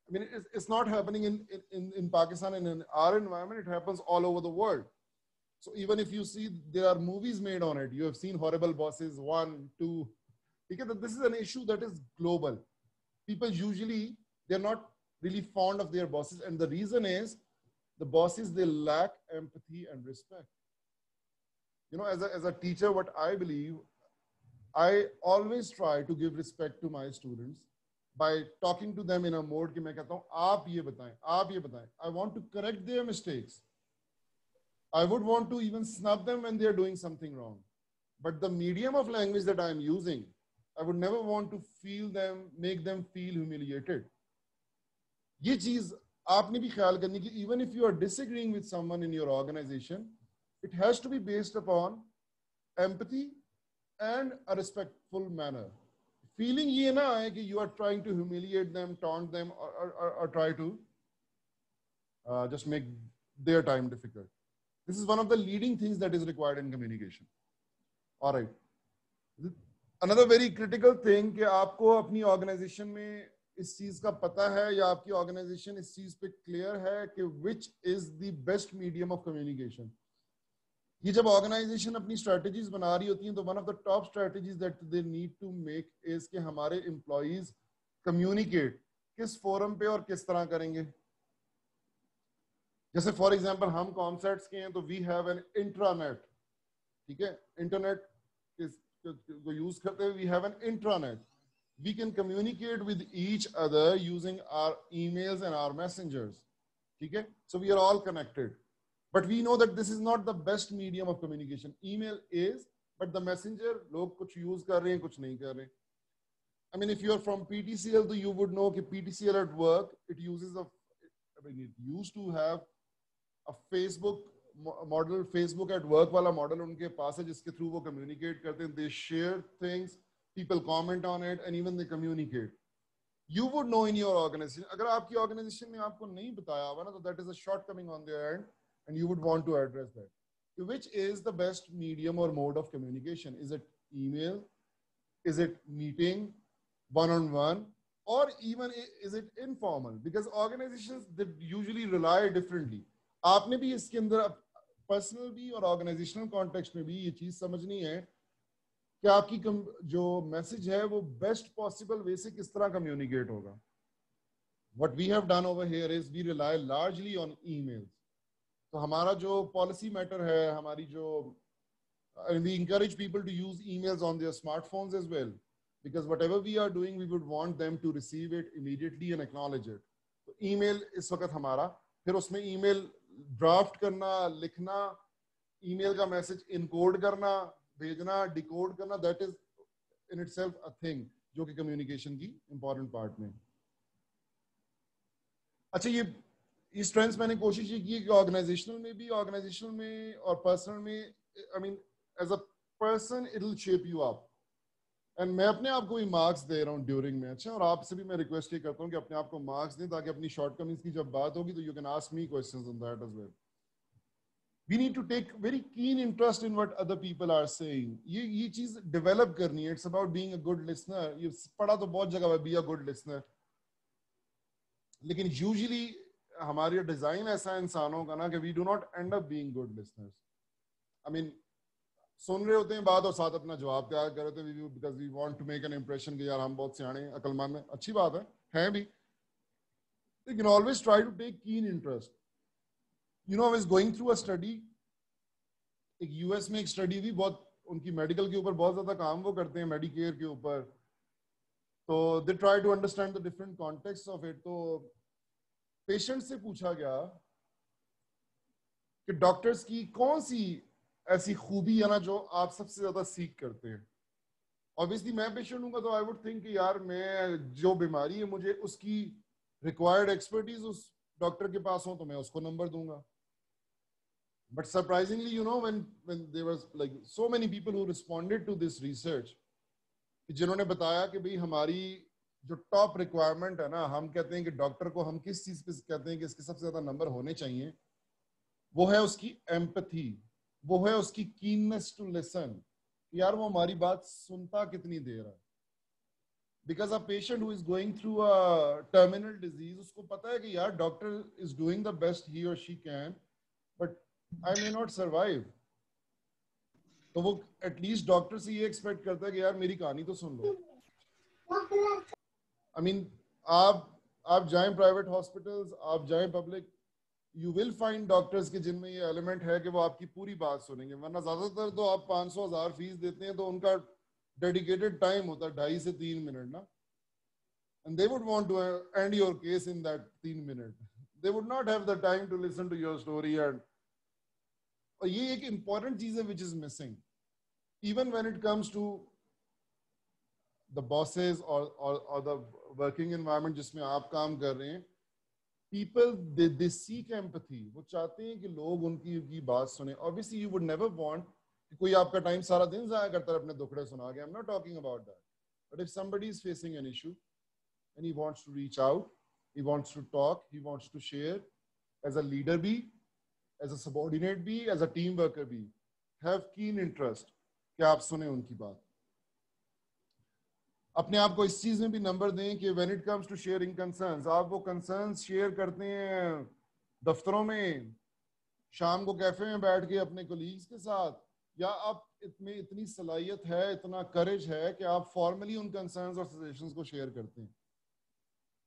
I mean, it's not happening in Pakistan and in our environment. It happens all over the world. So even if you see there are movies made on it, you have seen Horrible Bosses 1, 2. Because this is an issue that is global. People usually they're not really fond of their bosses, and the reason is the bosses they lack empathy and respect. You know, as a teacher, what I believe, I always try to give respect to my students by talking to them in a mode कि मैं कहता हूँ आप ये बताएं, आप ये बताएं. I want to correct their mistakes. I would want to even snub them when they are doing something wrong. But the medium of language that I am using, I would never want to feel them, make them feel humiliated. ये चीज आपने भी ख्याल करनी कि even if you are disagreeing with someone in your organization, it has to be based upon empathy and a respectful manner. Feeling ये ना आए कि you are trying to humiliate them, taunt them, or try to just make their time difficult. This is one of the leading things that is required in communication. All right. Another very critical thing कि आपको अपनी organization में इस चीज का पता है या आपकी organization इस चीज पे clear है कि which is the best medium of communication. ये जब organization अपनी strategies बना रही होती हैं तो one of the top strategies that they need to make is कि हमारे employees communicate किस forum पे और किस तरह करेंगे. जैसे फॉर एग्जांपल हम कॉमसेट्स के हैं तो वी हैव एन इंट्रानेट, ठीक है, इंटरनेट को यूज करते हुए we have an intranet. We can communicate with each other using our emails and our messengers, ठीक है. So we are all connected, but we know that this is not the best medium of communication. Email is, but the messenger लोग कुछ use कर रहे हैं, कुछ नहीं कर रहे. I mean if you are from PTCL तो यू वुड नो कि PTCL at work it uses a, I mean, it used to have a Facebook model, Facebook at work वाला मॉडल उनके पास है जिसके थ्रू वो कम्युनिकेट करते हैं. They share things, people comment on it, and even they communicate. You would know in your organization. अगर आपकी organization ने आपको नहीं बताया हुआ ना तो that is a shortcoming on their end, and you would want to address that. Which is the best medium or mode of communication? Is it email? Is it meeting, one-on-one? Or even is it informal? Because organizations that usually rely differently. आपने भी इसके अंदर personal भी और organisational context में भी ये चीज समझनी है कि आपकी जो मैसेज है वो बेस्ट पॉसिबल वे से किस तरह कम्युनिकेट होगा. What we have done over here is we rely largely on emails. तो हमारा जो पॉलिसी मैटर है, हमारी जो we encourage people to use emails on their smartphones as well. Because whatever we are doing, we would want them to receive it immediately and acknowledge it. तो email इस वक्त हमारा, फिर उसमें email draft करना, लिखना, email का message encode करना, भेजना, decode करना, that is in itself a thing जो कि communication की important part में. अच्छा, ये strengths मैंने कोशिश ये की है कि organizational में भी, organizational में और personal में, I mean as a person it will shape you up. And मैं अपने आप को भी मार्क्स दे रहा हूँ ड्यूरिंग मैच, और आपसे भी मैं रिक्वेस्ट ये करता हूँ कि अपने आप को मार्क्स दें ताकि अपनी शॉर्टकमिंग्स की जब बात होगी तो you can ask me questions on that as well. We need to take very keen interest in what other people are saying. ये चीज डेवलप करनी है. It's about being a good listener. ये पढ़ा तो बहुत जगह है, बी अ गुड लिसनर, लेकिन यूजुअली हमारी डिजाइन ऐसा है इंसानों का ना कि we do not end up being good listeners. I mean सुन रहे होते हैं बात और साथ अपना जवाब तैयार कर रहे थे because we want to make an impression कि यार हम बहुत सियाने अकलमंद हैं. अच्छी बात है भी, लेकिन always try to take keen interest. You know, I was going through a study. एक यूएस में एक स्टडी भी, बहुत उनकी मेडिकल के ऊपर बहुत ज्यादा काम वो करते हैं, मेडिकेयर के ऊपर. तो they try to understand the different context of it. तो पेशेंट से पूछा गया कि डॉक्टर्स की कौन सी ऐसी खूबी है ना जो आप सबसे ज्यादा सीख करते हैं. ऑब्वियसली मैं पेशेंट हूँ तो आई वुड थिंक यार मैं जो बीमारी है मुझे उसकी रिक्वायर्ड एक्सपर्टीज उस डॉक्टर के पास हो तो मैं उसको नंबर दूंगा. But surprisingly you know when there was like so many people who responded to this research, जिन्होंने बताया कि भाई हमारी जो टॉप रिक्वायरमेंट है ना, हम कहते हैं कि डॉक्टर को हम किस चीज पे कहते हैं कि इसके सबसे ज्यादा नंबर होने चाहिए, वो है उसकी एम्पैथी, वो है उसकी कीननेस टू लिसन. यार वो हमारी बात सुनता कितनी देर है. Because a patient who is going through a terminal disease, उसको पता है कि यार doctor is doing the best he और she can, but I may not survive. तो वो एटलीस्ट डॉक्टर से ये एक्सपेक्ट करता है कि यार मेरी कहानी तो सुन लो. आई मीन आप जाएं प्राइवेट हॉस्पिटल्स, आप जाएं public, you will find doctors के जिनमें ये एलिमेंट है कि वो आपकी पूरी बात सुनेंगे. वरना ज्यादातर तो आप 500,000 फीस देते हैं तो उनका डेडिकेटेड टाइम होता है 2.5 से 3 मिनट ना, and they would want to end your case in that 3 minute. They would not have the time to listen to your story. And और ये एक important चीज है which is missing even when it comes to the bosses or the working environment जिसमें आप काम कर रहे हैं. People they seek empathy. वो चाहते हैं कि लोग उनकी बात सुने. Obviously you would never want कि कोई आपका टाइम सारा दिन जाया करता है अपने दुखड़े सुना के. I'm not talking about that. But if somebody is facing an issue and he wants to reach out, he wants to talk, he wants to share, as a leader be, as a subordinate be, as a team worker be, have keen interest कि आप सुने उनकी बात. अपने आप को इस चीज में भी नंबर दें कि when it comes to sharing concerns, आप वो concerns शेयर करते हैं दफ्तरों में, शाम को कैफे में बैठ के अपने कोलीग्स के साथ, या आप इतनी इतनी सलाहियत है, इतना करेज है कि आप फॉर्मली उन कंसर्न्स और सजेशंस को शेयर करते हैं.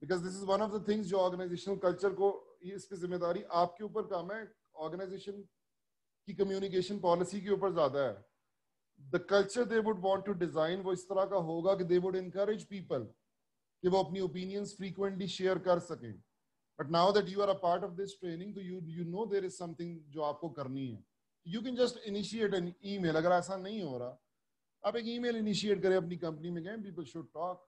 Because this is one of the things जो ऑर्गेनाइजेशनल कल्चर को, ये इसकी जिम्मेदारी आपके ऊपर कम है, ऑर्गेनाइजेशन की कम्युनिकेशन पॉलिसी के ऊपर ज्यादा है. The culture they would want to design वो इस तरह का होगा कि दे वुड इनकरेज पीपल कि वो अपनी ओपिनियंस फ्रीक्वेंटली शेयर कर सकें. But now that you are a part of this training, तो you know there is something जो आपको करनी है. You can just initiate an email. अगर ऐसा नहीं हो रहा, आप एक email initiate करें अपनी कंपनी में. कहें people should talk,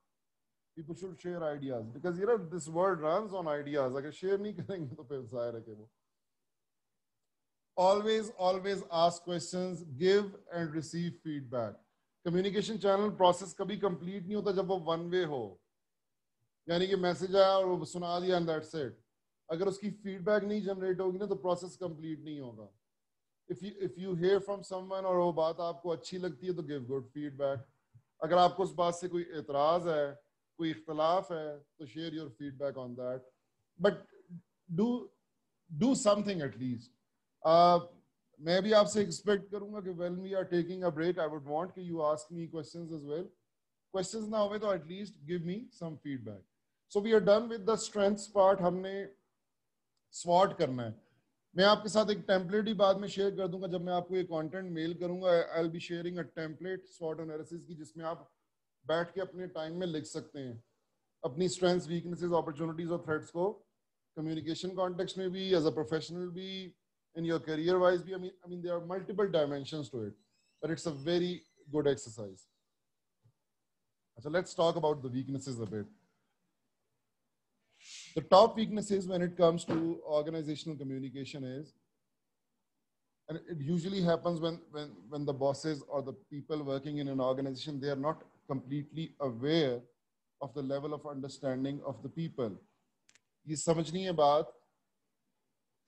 people should share ideas, because you know this world runs on ideas. अगर share नहीं करेंगे तो फिर जाहिर है कि वो. Always ask questions, give and receive feedback. Communication channel process कभी complete नहीं होता जब वो one way हो, यानी कि मैसेज आया और वो सुना दिया and that's it. अगर उसकी feedback नहीं generate होगी ना तो process complete नहीं होगा. If you hear from someone और वो बात आपको अच्छी लगती है तो give good feedback. अगर आपको उस बात से कोई एतराज है, कोई इख्तलाफ है, तो share your feedback on that. But do something at least. मैं भी आपसे expect करूँगा कि when we are taking a break, I would want कि you ask me questions as well. Questions ना होवे तो at least give me some feedback. So we are done with the strengths part. हमने SWOT करना है. मैं आपके साथ एक टेम्पलेट ही बाद में शेयर कर दूंगा जब मैं आपको ये कंटेंट मेल करूंगा. आई will be sharing a template SWOT analysis की, जिसमें आप बैठ के अपने टाइम में लिख सकते हैं अपनी स्ट्रेंथ्स, वीकनेसेस, अपॉर्चुनिटीज और थ्रेट्स को, कम्युनिकेशन कॉन्टेक्स्ट में भी, एज अ प्रोफेशनल भी, इन योर करियर वाइज भी. I mean there are multiple dimensions to it, but it's a very good exercise. अच्छा, let's talk about the weaknesses a bit. The top weaknesses when it comes to organizational communication is, and it usually happens when the bosses or the people working in an organization, they are not completely aware of the level of understanding of the people. ये समझनी है बात.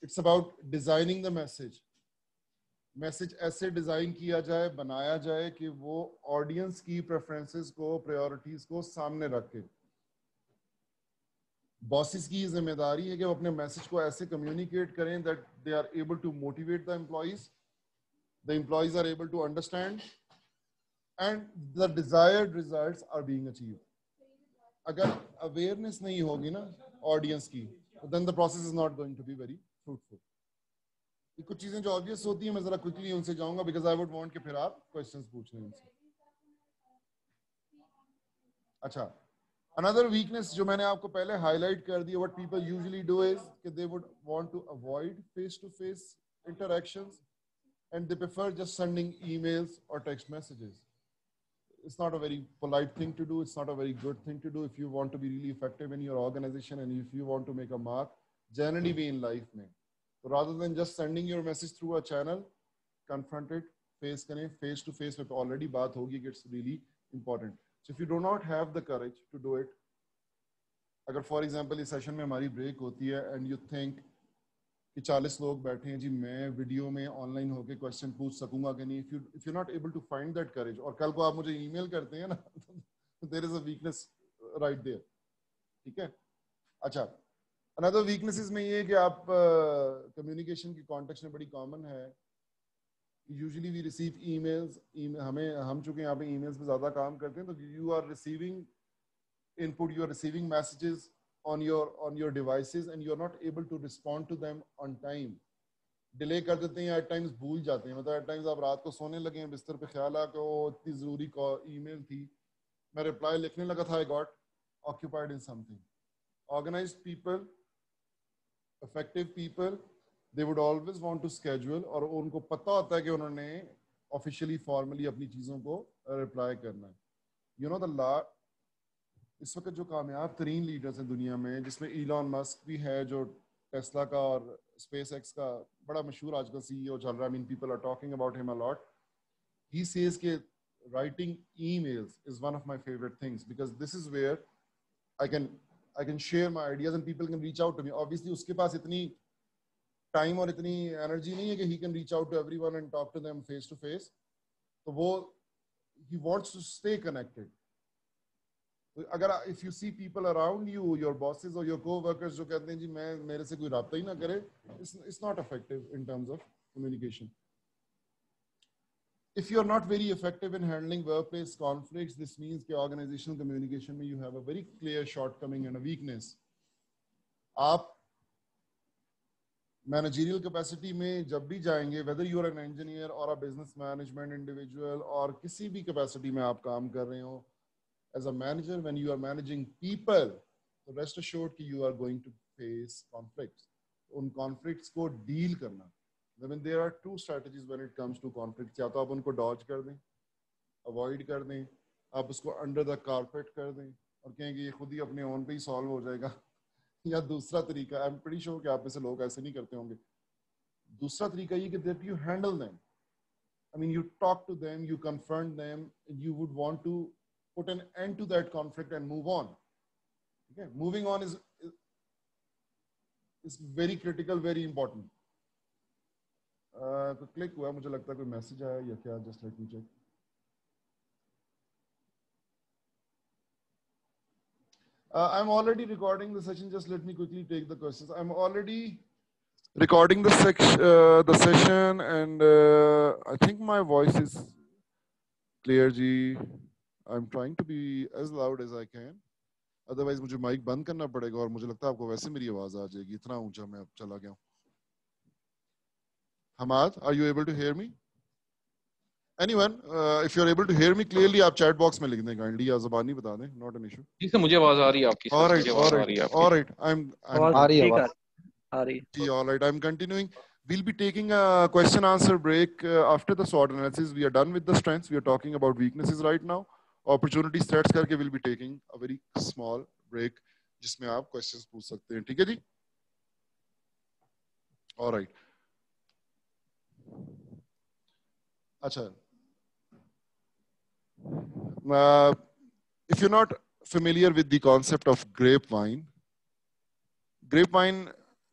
It's about designing the message. Message ऐसे design किया जाए, बनाया जाए कि वो ऑडियंस की प्रेफरेंसेस को, प्रायोरिटीज को सामने रखे. बॉसेस की जिम्मेदारी है कि वो अपने मैसेज को ऐसे कम्युनिकेट करें that they are able to motivate the employees are able to understand and the desired results are being achieved. अगर अवेयरनेस नहीं होगी ना ऑडियंस की, then the process is not going to be very fruitful. कुछ चीजें जो obvious होती हैं मैं जरा क्विकली उनसे जाऊंगा, बिकॉज आई वुड वांट कि फिर आप क्वेश्चंस पूछ लें उनसे. अच्छा, अनदर वीकनेस जो मैंने आपको पहले हाईलाइट कर दिया, what people usually do is कि they would want to avoid face to face interactions and they prefer just sending emails और text messages. It's not a very polite thing to do. It's not a very good thing to do if you want to be really effective in your organization and if you want to make a mark generally be in life में. So rather than just sending your message through a channel, confront it, face to face with already बात होगी कि it's really important. So if you do not have the courage to do it, अगर for example इस session में हमारी break होती है and you think कि 40 लोग बैठे हैं जी, मैं वीडियो में ऑनलाइन होके क्वेश्चन पूछ सकूंगा कि नहीं, if you're not able to find that courage, और कल को आप मुझे ईमेल करते हैं ना, there is a weakness right there. ठीक है. अच्छा, another weaknesses में ये है कि आप communication की context में बड़ी common है. Usually we receive emails. हम चूंकि यहाँ पे emails पे ज़्यादा काम करते हैं, तो you are receiving input, you are receiving messages on your devices and you're not able to respond to them on time. Delay कर देते हैं, at times भूल जाते हैं. मतलब at times आप रात को सोने लगे हैं बिस्तर पे, ख्याल है कि वो इतनी ज़रूरी ईमेल थी, मैं रिप्लाई लिखने लगा था, I got occupied in something. Organized people, effective people, they would always want to schedule, और उनको पता होता है कि उन्होंने ऑफिशियली फॉर्मली अपनी चीज़ों को रिप्लाई करना है. You know, इस वक्त जो कामयाब तरीन लीडर्स हैं दुनिया में, जिसमें इलॉन मस्क भी है जो टेस्ला का और स्पेस एक्स का बड़ा मशहूर आजकल CEO चल रहा है. I mean, people are talking about him a lot. He says कि writing emails is one of my favorite things because this is where I can share my ideas and people can reach out to me. Obviously, उसके पास इतनी time और इतनी energy नहीं है कि he can reach out to everyone and talk to them face to face. तो वो he wants to stay connected. अगर if you see people around you, your bosses or your co-workers जो कहते हैं जी मेरे से कोई राब्ता ही ना करे, it's not effective in terms of communication. If you are not very effective in handling workplace conflicts, this means कि organizational communication में you have a very clear shortcoming and a weakness. आप managerial capacity में जब भी जाएंगे, whether you are an engineer or a business management individual और किसी भी capacity में आप काम कर रहे हो, as a manager, when you are managing people, so rest assured कि you are going to face conflicts. उन conflicts को deal करना. I mean, there are two strategies when it comes to conflicts. या तो आप उनको dodge कर दें, avoid कर दें, आप उसको under the carpet कर दें और कहें कि ये खुद ही अपने own पे ही solve हो जाएगा. या दूसरा तरीका, I'm pretty sure कि आप में से लोग ऐसे नहीं करते होंगे. दूसरा तरीका ये कि that you handle them. I mean, you talk to them, you confront them, you would want to put an end to that conflict and move on. Okay, moving on is very critical, very important. तो click हुआ, मुझे लगता है कोई message आया या क्या, just let me check. I'm already recording the session. Just let me quickly take the questions. I'm already recording the session, and I think my voice is clear. Ji, I'm trying to be as loud as I can. Otherwise, मुझे mic बंद करना पड़ेगा और मुझे लगता है आपको वैसे मेरी आवाज आ जाएगी. इतना ऊंचा मैं अब चला गया हूँ. Hamad, are you able to hear me? Anyone, if you're able to hear me clearly, आप chat box में लिख दें kindly या ज़बानी बता दें. Not an issue. जी सर, मुझे आवाज आ रही है आपकी. All right, all right. I'm आ रही है. all right. I'm continuing. We'll be taking a question answer break after the SWOT analysis. We are done with the strengths. We are talking about weaknesses right now. Opportunities threats करके we'll be taking a very small break जिसमें आप questions पूछ सकते हैं. ठीक है जी? All right. अच्छा. If you're not familiar with the concept of grapevine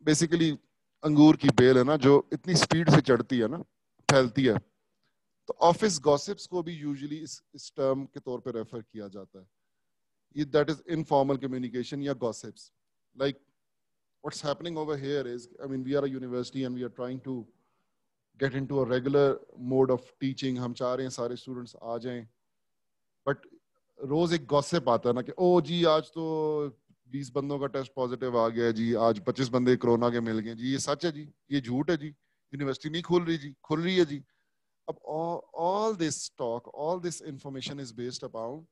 basically अंगूर की बेल है ना, जो इतनी स्पीड से चढ़ती है ना, फैलती है. तो ऑफिस गॉसिप्स को भी यूजुअली इस टर्म के तौर पे रेफर किया जाता है. दैट इज इनफॉर्मल कम्युनिकेशन या gossips. Like what's happening over here is, I mean we are a university and we are trying to get into a regular mode of teaching. हम चाह रहे हैं सारे स्टूडेंट्स आ जाएं, बट रोज एक gossip आता है ना कि ओ जी आज तो 20 बंदों का टेस्ट पॉजिटिव आ गया जी, आज 25 बंदे कोरोना के मिल गए जी, ये सच है जी, ये झूठ है जी, यूनिवर्सिटी नहीं खुल रही जी, खुल रही है जी. अब all this talk, all this information is based upon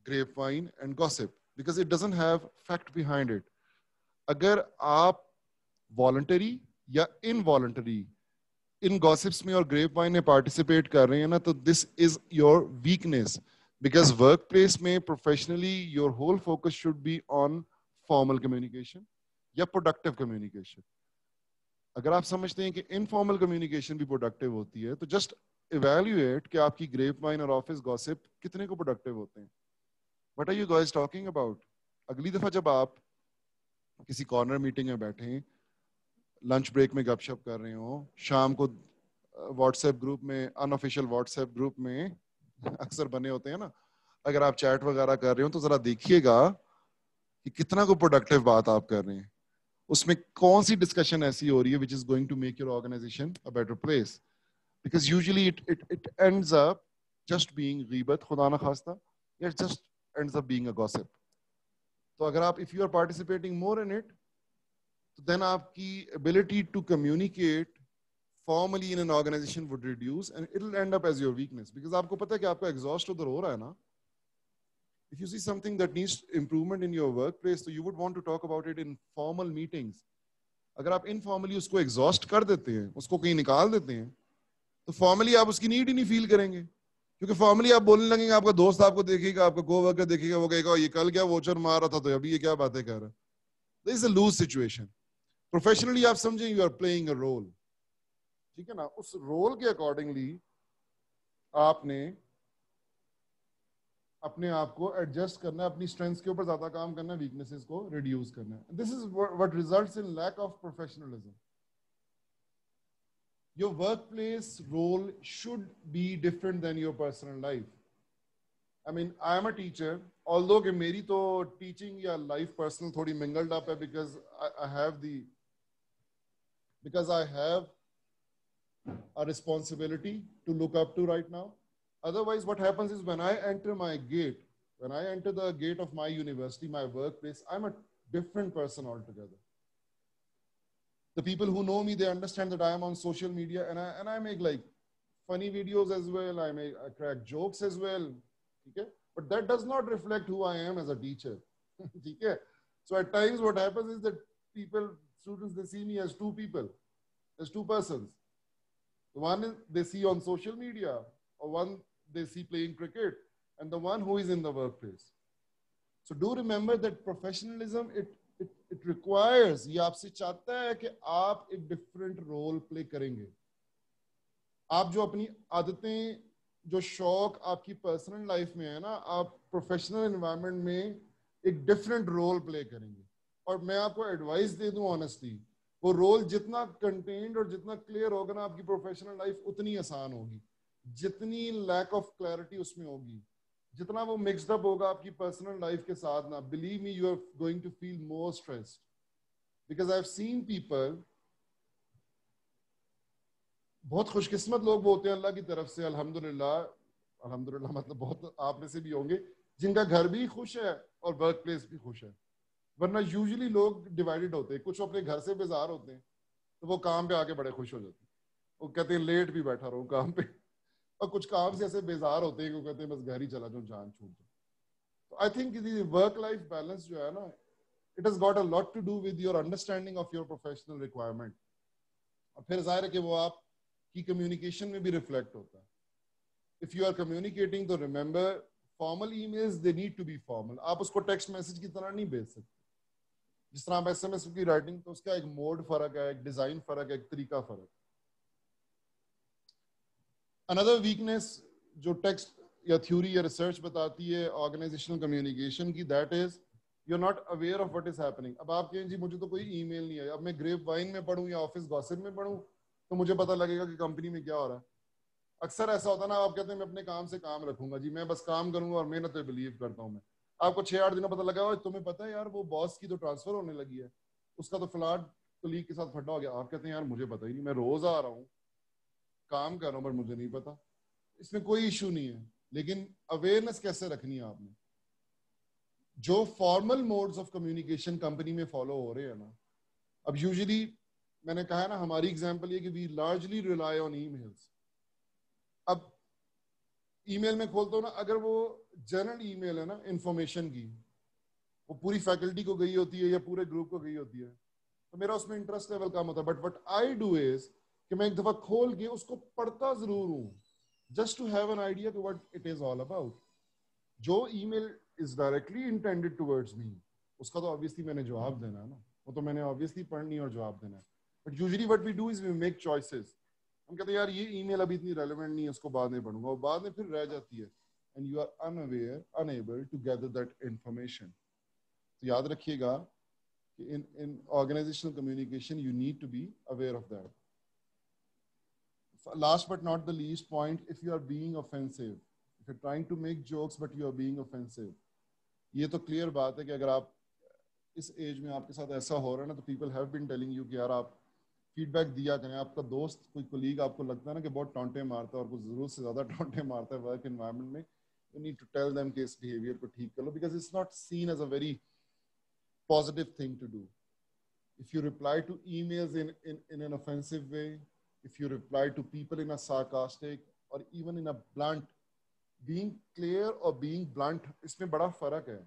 grapevine and gossip because it doesn't have fact behind it. अगर आप voluntary या involuntary इन gossips में और grapevine में participate कर रहे हैं ना, तो this is your weakness. Because workplace में professionally your whole focus should be on formal communication या productive communication. अगर आप समझते हैं कि informal communication भी productive होती है, तो just evaluate कि आपकी grapevine और office gossip कितने को productive होते हैं. What are you guys talking about? अगली दफा जब आप किसी corner meeting में बैठे हैं, lunch break में गपशप कर रहे हो, शाम को WhatsApp group में, unofficial WhatsApp group में अक्सर बने होते हैं ना, अगर आप चैट वगैरह कर रहे हो तो जरा देखिएगा कि कितना को प्रोडक्टिव बात आप कर रहे हैं. उसमें कौन सी डिस्कशन ऐसी हो रही है which is going to make your organization a better place. Because usually it ends up just being ghibat, खुदा ना खास्ता, it just ends up being a gossip. तो अगर आप if you are participating more in it, then आपकी ability to communicate formally in an organization would reduce and it'll end up as your weakness. Because आपको पता है कि आपका exhaust उधर हो रहा है ना. If you see something that needs improvement in your workplace, so you would want to talk about it in formal meetings. अगर आप इनफॉर्मली उसको एग्जॉस्ट कर देते हैं, उसको कहीं निकाल देते हैं, तो फॉर्मली आप उसकी नीड ही नहीं फील करेंगे। क्योंकि फॉर्मली आप बोलने लगेंगे, आपका दोस्त आपको देखेगा, आपका कोवर्कर देखेगा, वो कहेगा ये कल क्या वोचर मार रहा था, तो अभी ये क्या बातें कर रहा है। This is a loose situation. Professionally आप समझें you are playing a role, ठीक है ना। उस रोल के अकॉर्डिंगली आपने अपने आप को एडजस्ट करना है, अपनी स्ट्रेंथ्स के ऊपर ज्यादा काम करना है, वीकनेसेस को रिड्यूस करना है। This is what results in lack of professionalism. Your workplace role should be different than your personal life. I mean, I am a teacher, although कि मेरी तो teaching या life personal थोड़ी mingled up है, because I have a responsibility to look up to right now. Otherwise, what happens is when I enter the gate of my university, my workplace, I'm a different person altogether. The people who know me, they understand that I am on social media, and I make like funny videos as well. I crack jokes as well. Okay? But that does not reflect who I am as a teacher. Okay? So at times what happens is that students, they see me as two people, as two persons. One is they see on social media, or one they see playing cricket, and the one who is in the workplace. So do remember that professionalism, it requires, ये आपसे चाहता है कि आप एक different role play करेंगे। आप जो अपनी आदतें, जो शौक आपकी पर्सनल लाइफ में है ना, आप प्रोफेशनल एनवायरनमेंट में एक डिफरेंट रोल प्ले करेंगे। और मैं आपको एडवाइस दे दूं ऑनेस्टली, वो रोल जितना कंटेंट और जितना क्लियर होगा ना, आपकी प्रोफेशनल लाइफ उतनी आसान होगी। जितनी लैक ऑफ क्लैरिटी उसमें होगी, जितना वो मिक्सड अप होगा आपकी पर्सनल लाइफ के साथ ना, believe me, you are going to feel more stressed. Because I have seen people, बहुत खुशकिस्मत लोग होते हैं अल्लाह की तरफ से, अल्हम्दुलिल्लाह मतलब बहुत आप में से भी होंगे जिनका घर भी खुश है और वर्क प्लेस भी खुश है। वरना यूजुअली लोग डिवाइडेड होते हैं, कुछ अपने घर से बेजार होते हैं तो वो काम पे आके बड़े खुश हो जाते हैं, वो कहते हैं लेट भी बैठा रहूं काम पे, और कुछ काम से ऐसे बेजार होते हैं कि वो कहते हैं बस घर ही चला जाऊं, जान छूट जाए। तो I think work life balance जो है ना, it has got a lot to do with your understanding of your professional requirement. और फिर जाहिर है कि वो आप की कम्युनिकेशन में भी रिफ्लेक्ट होता है। इफ यू आर कम्युनिकेटिंग, तो remember, formal emails they need to be formal. आप उसको टेक्स्ट मैसेज की तरह नहीं भेज सकते। जिस तरह आप एसएमएस की राइटिंग, तो उसका एक मोड फर्क है, एक डिजाइन फर्क है, एक तरीका फर्क। अनदर वीकनेस जो टेक्स्ट या थ्योरी या रिसर्च बताती है ऑर्गेनाइजेशनल कम्युनिकेशन की, that is you are not aware of what is happening. अब आप कहें जी मुझे तो कोई ईमेल नहीं है, अब मैं ग्रेप वाइन में पढ़ूं या ऑफिस गॉसिप में पढ़ूं तो मुझे पता लगेगा कि कंपनी में क्या हो रहा है। अक्सर ऐसा होता है ना, आप कहते हैं मैं अपने काम से काम रखूंगा जी, मैं बस काम करूंगा और मेहनत पे बिलीव करता हूं मैं। आपको 6-8 दिन पता लगा, तुम्हें पता है यार वो बॉस की तो ट्रांसफर होने लगी है, उसका तो फ्लैट कलीग के साथ फटा हो गया। आप कहते हैं यार मुझे पता ही नहीं, मैं रोज आ रहा हूँ, काम कर रहा हूँ, पर मुझे नहीं पता। इसमें कोई इशू नहीं है, लेकिन अवेयरनेस कैसे रखनी है आपने। जो formal modes of communication company में फॉलो हो रहे हैं ना, अब यूजुअली मैंने कहा है ना, हमारी एग्जांपल ये कि we largely rely on emails. अब ईमेल में खोलता हूं ना, अगर वो जनरल ईमेल है ना इंफॉर्मेशन की, वो पूरी फैकल्टी को गई होती है या पूरे ग्रुप को गई होती है, तो मेरा उसमें इंटरेस्ट लेवल कम होता है। But what I do is कि मैं एक दफा खोल के उसको पढ़ता जरूर हूं, just to have an idea कि what it is all about. जो email is directly intended towards me, उसका तो ऑब्वियसली मैंने जवाब देना है ना, वो तो मैंने ऑब्वियसली पढ़नी और जवाब देना है। But usually what we do is we make choices. हम कहते हैं यार ये ईमेल अभी इतनी रेलेवेंट नहीं है, उसको बाद में पढ़ूंगा, और बाद में फिर रह जाती है, and you are unaware, unable to gather that information. तो याद रखिएगा कि in organisational communication you need to be aware of that. Last but not the least point, if you are being offensive, if you're trying to make jokes but you are being offensive, ये तो clear बात है कि अगर आप इस as में आपके साथ ऐसा हो रहा है ना, तो people have been telling you कि यार आप फीडबैक दिया करें। आपका दोस्त, कोई कोलीग आपको लगता है ना कि बहुत टॉन्टे मारता है और कुछ जरूरत से ज्यादा टॉन्टे मारता है वर्क एनवायरनमेंट में, you need to tell them कि इस बिहेवियर को ठीक कर लो, because it's not seen as a very positive thing to do. If you reply to emails in an offensive way, if you reply to people in a sarcastic or even in a blunt, being clear or being blunt, इसमें बड़ा फर्क है।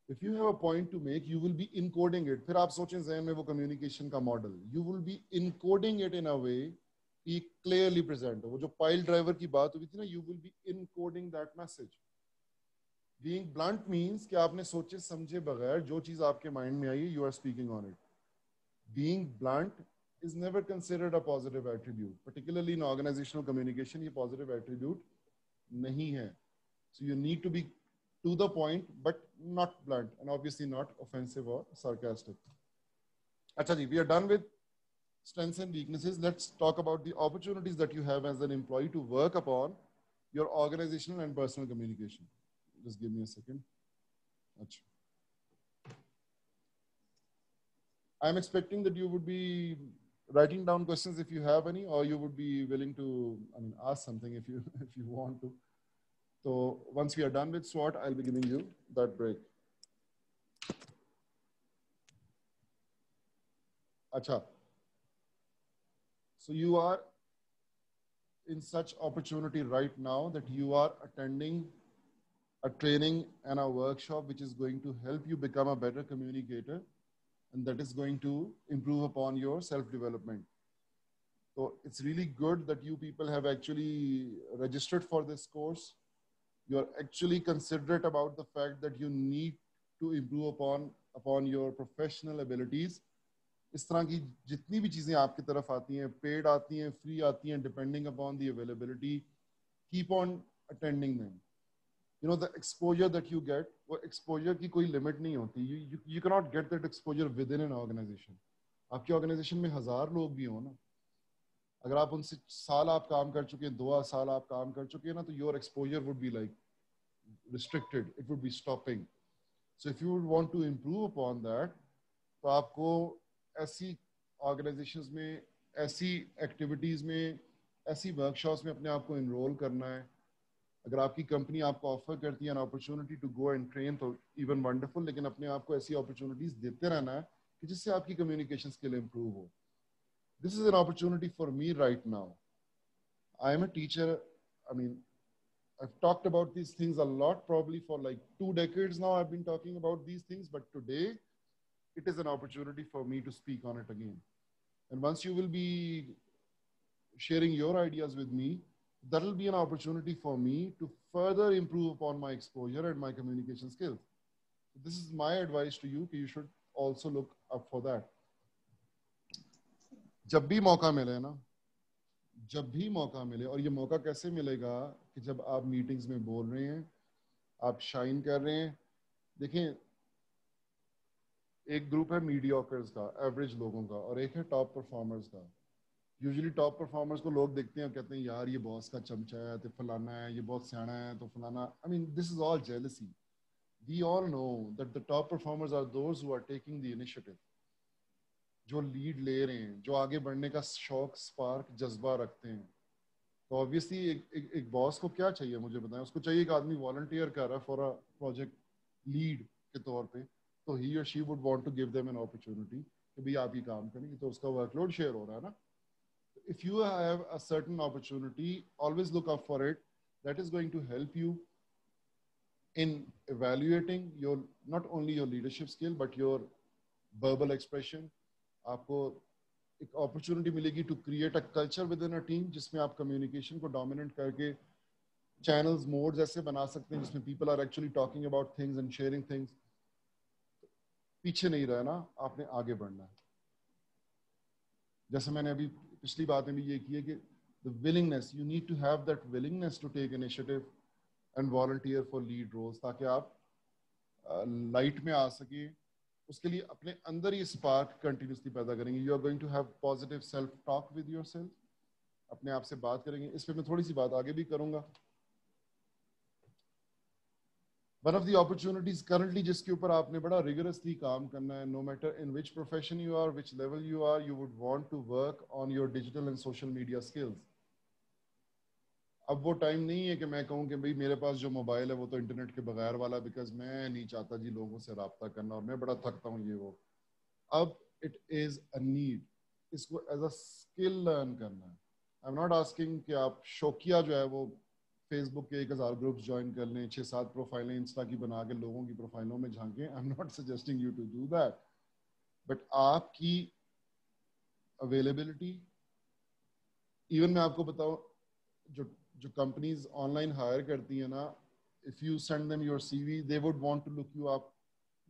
If you have a point to make, you will be encoding it. फिर आप सोचें ज़हन में वो communication का model. You will be encoding it in a way कि clearly present हो. वो जो pile driver की बात हुई थी ना, you will be encoding that message. Being blunt means कि आपने सोचे समझे बगैर जो चीज़ आपके mind में आई, you are speaking on it. Being blunt is never considered a positive attribute, particularly in organizational communication. ये positive attribute नहीं है. So you need to be to the point, but not blunt, and obviously not offensive or sarcastic. Acha ji, we are done with strengths and weaknesses. Let's talk about the opportunities that you have as an employee to work upon your organizational and personal communication. Just give me a second. Achha. I'm expecting that you would be writing down questions if you have any, or you would be willing to, ask something if you want to. So once we are done with SWOT, I'll be giving you that break. Acha. So you are in such opportunity right now that you are attending a training and a workshop which is going to help you become a better communicator, and that is going to improve upon your self-development. So it's really good that you people have actually registered for this course. You're actually considerate about the fact that you need to improve upon your professional abilities. इस तरह की जितनी भी चीजें आपकी तरफ आती हैं, paid आती हैं, free आती हैं, depending upon the availability, keep on attending them. You know, the exposure that you get, वो exposure की कोई limit नहीं होती. You cannot get that exposure within an organization. आपकी organization में 1000 लोग भी हो ना, अगर आप उनसे साल आप काम कर चुके हैं, 2 साल आप काम कर चुके हैं ना, तो your exposure would be like restricted. It would be stopping. So if you would want to improve upon that, तो आपको ऐसी organizations में, ऐसी activities में, ऐसी workshops में अपने आप को enroll करना है. अगर आपकी कंपनी आपको ऑफर करती है an opportunity to go and train, तो even wonderful, लेकिन अपने आप को ऐसी opportunities देते रहना है कि जिससे आपकी communication skill improve हो. This is an opportunity for me right now. I am a teacher. I've talked about these things a lot, probably for like 2 decades now. I've been talking about these things, but today it is an opportunity for me to speak on it again. And once you will be sharing your ideas with me, that will be an opportunity for me to further improve upon my exposure and my communication skills. So this is my advice to you, that you should also look up for that. जब भी मौका मिले ना, जब भी मौका मिले, और ये मौका कैसे मिलेगा कि जब आप मीटिंग्स में बोल रहे हैं, आप शाइन कर रहे हैं. देखें, एक ग्रुप है मीडियोकर्स का, एवरेज लोगों का, और एक है टॉप परफॉर्मर्स का. यूजुअली टॉप परफॉर्मर्स को लोग देखते हैं और कहते हैं यार ये बॉस का चमचा है, तो फलाना है, ये बहुत सियाना है, तो फलाना. This is all jealousy. We all know that the top performers are those who are taking the initiative, जो लीड ले रहे हैं, जो आगे बढ़ने का शौक, स्पार्क, जज्बा रखते हैं. तो ऑब्वियसली एक बॉस को क्या चाहिए, मुझे बताएं. उसको चाहिए एक आदमी वॉलंटियर कर रहा है फॉर अ प्रोजेक्ट लीड के तौर पे, तो ही और she would want to give them an opportunity कि भाई आप ये काम करेंगे, तो उसका वर्कलोड शेयर हो रहा है ना. If you have a certain opportunity, always look up for it. That is going to help you in evaluating your, not only your leadership skill, but your verbal expression. आपको एक opportunity मिलेगी to create a culture within a team, जिसमें आप communication को dominate करके channels, modes ऐसे बना सकते हैं जिसमें people are actually talking about things and sharing things. पीछे नहीं रहना, आपने आगे बढ़ना है. जैसे मैंने अभी पिछली बात में भी ये की है कि the willingness, you need to have that willingness to take initiative and volunteer for lead roles, ताकि आप लाइट में आ सके. उसके लिए अपने अंदर ये स्पार्क कंटिन्यूसली पैदा करेंगे. You are going to have positive self talk with yourself. अपने आप से बात करेंगे. इस पे मैं थोड़ी सी बात आगे भी करूंगा. One of the opportunities currently जिसके ऊपर आपने बड़ा रिगरसली काम करना है, no matter in which profession you are, which level you are, you would want to work on your digital and social media skills. अब वो टाइम नहीं है कि मैं कहूँ कि भाई मेरे पास जो मोबाइल है वो तो इंटरनेट के बगैर वाला, बिकॉज मैं नहीं चाहता जी लोगों से रब्ता करना और मैं बड़ा थकता हूँ ये वो. अब इट इज अ नीड. इसको एज अ स्किल लर्न करना है. आई एम नॉट आस्किंग कि आप शौकिया जो है वो फेसबुक के 1000 ग्रुप्स ज्वाइन कर लें, 6-7 प्रोफाइलें इंस्टा की बना के लोगों की प्रोफाइलों में झांकें। I am not suggesting you to do that, but आपकी अवेलेबिलिटी, इवन मैं आपको बताऊं, जो जो कंपनीज ऑनलाइन हायर करती है ना, if you send them your CV they would want to look you up,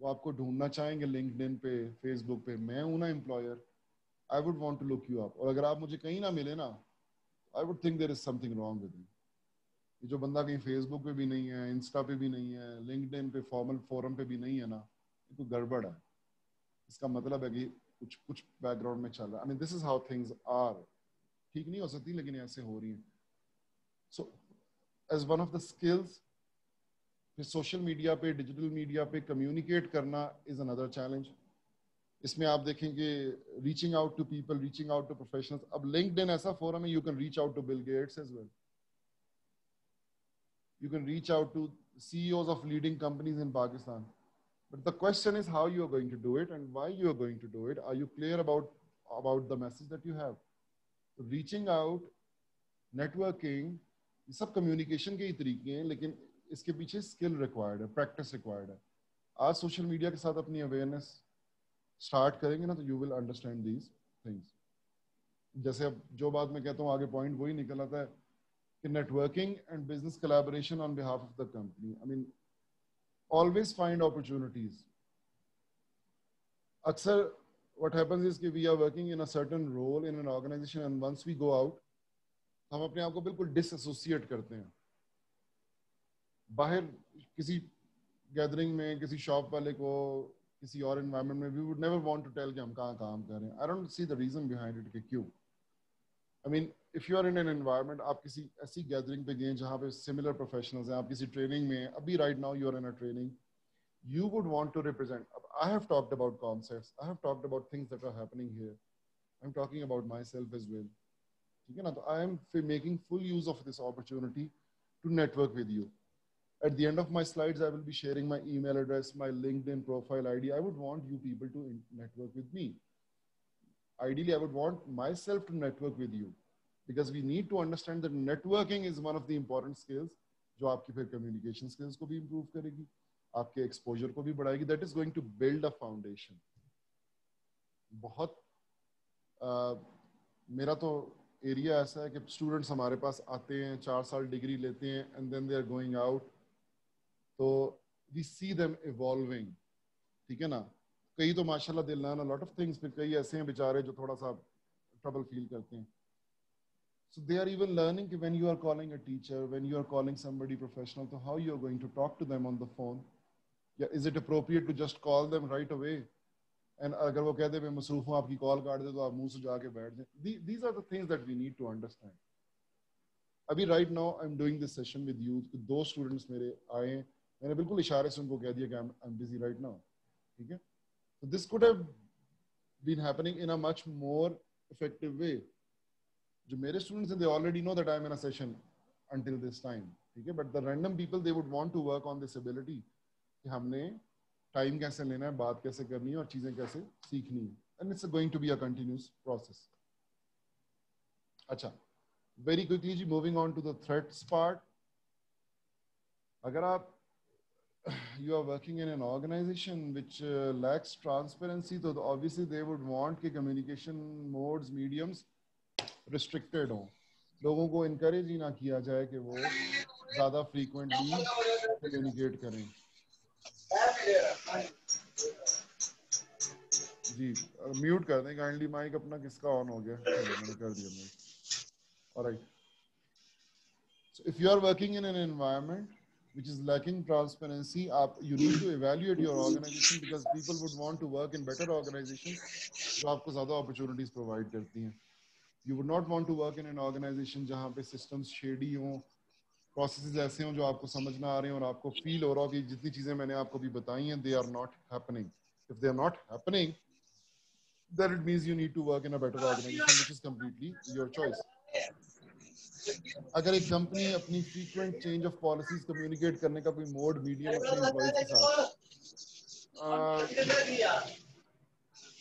वो आपको ढूंढना चाहेंगे लिंक्डइन पे, फेसबुक पे। मैं हूं ना employer, I would want to look you up, और अगर आप मुझे कहीं ना मिले ना, I would think there is something wrong with me. ये जो बंदा कहीं फेसबुक पे भी नहीं है, इंस्टा पे भी नहीं है, लिंक्डइन पे फॉर्मल फोरम पे भी नहीं है ना, ये तो गड़बड़ है। इसका मतलब है कि कुछ कुछ बैकग्राउंड में चल रहा है। I mean this is how things are. ठीक नहीं हो सकती लेकिन ऐसे हो रही हैं। So as one of the skills, फिर सोशल मीडिया पे, डिजिटल मीडिया पे कम्युनिकेट करना इज अनदर चैलेंज। इसमें आप देखेंगे reaching out to people, reaching out to professionals. अब लिंक्डइन ऐसा फोरम है, you can reach out to Bill Gates as well, you can reach out to CEOs of leading companies in Pakistan. But the question is how you are going to do it and why you are going to do it. Are you clear about the message that you have? So reaching out, networking, ये सब communication के ही तरीके हैं, लेकिन इसके पीछे skill required है, practice required है। आज social media के साथ अपनी awareness start करेंगे ना, तो you will understand these things. जैसे अब जो बात मैं कहता हूँ आगे point वही निकल आता है, networking and business collaboration on behalf of the company. I mean, always find opportunities. Aksar, what happens is कि we are working in a certain role in an organization and once we go out, हम अपने आप को बिल्कुल disassociate करते हैं। बाहर किसी गैदरिंग में, किसी शॉप वाले को, किसी और environment में, we would never want to tell कि हम कहाँ काम कर रहे हैं। I don't see the reason behind it कि क्यों। I mean, if you are in an environment, आप किसी ऐसी गैदरिंग पे गए जहाँ पे similar professionals हैं, आप किसी ट्रेनिंग में, अभी right now you are in a training, you would want to represent. I have talked about concepts, I have talked about things that are happening here, I'm talking about myself as well. ठीक है ना? तो I am making full use of this opportunity to network with you. At the end of my slides, I will be sharing my email address, my LinkedIn profile ID. I would want you people to network with me. Ideally, I would want myself to network with you because we need to understand that networking is one of the important skills जो आपकी फिर communication skills को भी improve करेगी, आपके exposure को भी बढ़ाएगी. That is going to build a foundation. बहुत मेरा तो एरिया ऐसा है कि स्टूडेंट्स हमारे पास आते हैं, 4 साल डिग्री लेते हैं and then they are going out, तो we see them evolving. ठीक है ना? कई तो माशाल्लाह they learn a lot of things, फिर कई ऐसे हैं बेचारे जो थोड़ा सा trouble feel करते हैं. So they are even learning कि when you are calling a teacher, when you are calling somebody professional, so how you are going to talk to them on the phone. Yeah, is it appropriate to just call them right away? And अगर वो कहते हैं मैं मसरूफ हूँ, आपकी call काट दे तो आप मुंह से जाके बैठ जाएं. These are the things that we need to understand. अभी right now I'm doing this session with you. 2 students मेरे आए हैं, मैंने बिल्कुल इशारे से उनको कह दिया कि I'm busy right now. ठीक है? So this could have been happening in a much more effective way. जो मेरे students हैं, they already know that I'm in a session until this time. ठीक है? But the random people, they would want to work on this ability कि हमने time कैसे लेना है, बात कैसे करनी है और चीजें कैसे सीखनी है. And it's going to be a continuous process. अच्छा, very quickly ji, moving on to the threats part. अगर आप you are working in an organization which lacks transparency, तो obviously they would want कि communication modes, mediums restricted हो. लोगों को encourage ही ना किया जाए कि वो ज़्यादा frequently communicate करें. जी म्यूट कर दें काइंडली. माइक अपना किसका ऑन हो गया? चलो मैंने कर दिया mic. Alright. So if you are working in an environment which is lacking transparency, you need to evaluate your organization because people would want to work in better organizations जो आपको ज़्यादा opportunities provide करती हैं. You would not want to work in an organization जहाँ पे systems shady हों, processes ऐसे हों जो आपको समझ ना आ रहे हैं और आपको feel हो रहा हो कि जितनी चीज़ें मैंने आपको भी बताई हैं, they are not happening. If they are not happening, then it means you need to work in a better organization, which is completely your choice. अगर एक कंपनी अपनी frequent change of policies communicate करने का कोई mode medium अपने employees के साथ,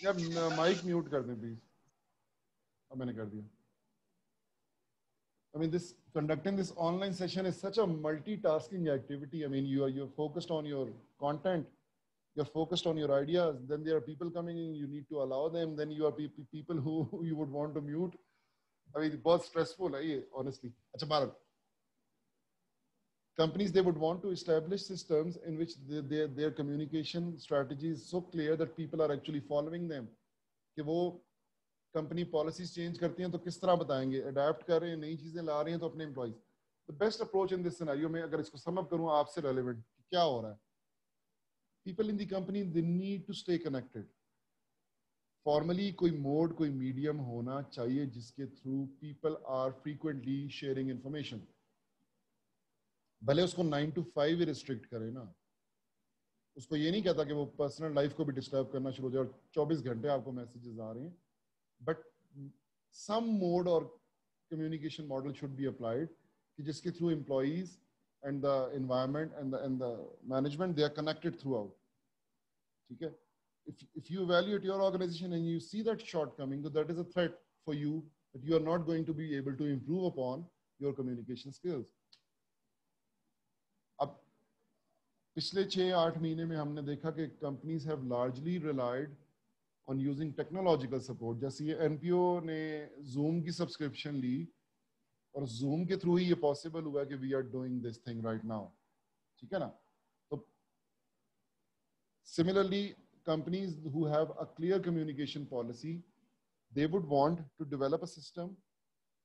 यार माइक म्यूट कर दें प्लीज. अब मैंने कर दिया. I mean, this conducting this online session is such a multitasking activity. I mean, you're focused on your content, you're focused on your ideas. Then there are people coming in, you need to allow them. Then you are people who you would want to mute. I mean, बहुत stressful है ये, honestly. अच्छा Bharat. Companies, they would want to establish systems in which their communication strategy is so clear that people are actually following them. कि वो company policies change करती हैं तो किस तरह बताएंगे, अडेप्ट कर रहे हैं, नई चीजें ला रहे हैं तो अपने employees. The best approach in this scenario में, अगर इसको सम अप करूं आपसे रेलेवेंट क्या हो रहा है, people in the company they need to stay connected. Formally कोई मोड, कोई मीडियम होना चाहिए जिसके through people are frequently sharing information. भले उसको 9 to 5 ही रिस्ट्रिक्ट करें ना, उसको ये नहीं कहता कि वो पर्सनल लाइफ को भी डिस्टर्ब करना शुरू हो जाए और 24 घंटे आपको मैसेजेस आ रहे हैं. But some mode or communication model should be applied, जिसके through employees and the environment and the management, they are connected throughout. ठीक है? If you evaluate your organization and you see that shortcoming, that is a threat for you, that you are not going to be able to improve upon your communication skills. अब पिछले 6-8 महीने में हमने देखा कि companies have largely relied on using technological support. जैसे ये NPO ने Zoom की सब्सक्रिप्शन ली और Zoom के थ्रू ही ये पॉसिबल हुआ कि we are doing this thing right now. ठीक है ना? तो similarly, companies who have a clear communication policy, they would want to develop a system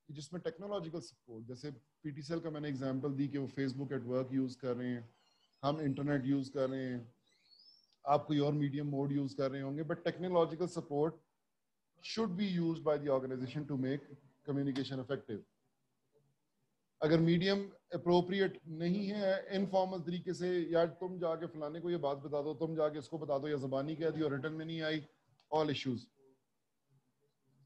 जिसमें technological support, जैसे PTCL का मैंने एग्जांपल दी कि वो Facebook at work यूज कर रहे हैं, हम इंटरनेट यूज कर रहे हैं, आप कोई और मीडियम मोड यूज कर रहे होंगे, but technological support should be used by the organisation to make communication effective. अगर मीडियम अप्रोप्रिएट नहीं है, इनफॉर्मल तरीके से, यार तुम जाके फलाने को ये बात बता दो, तुम जाके इसको बता दो, या ज़बानी कह दी और रिटर्न में नहीं आई, ऑल इश्यूज.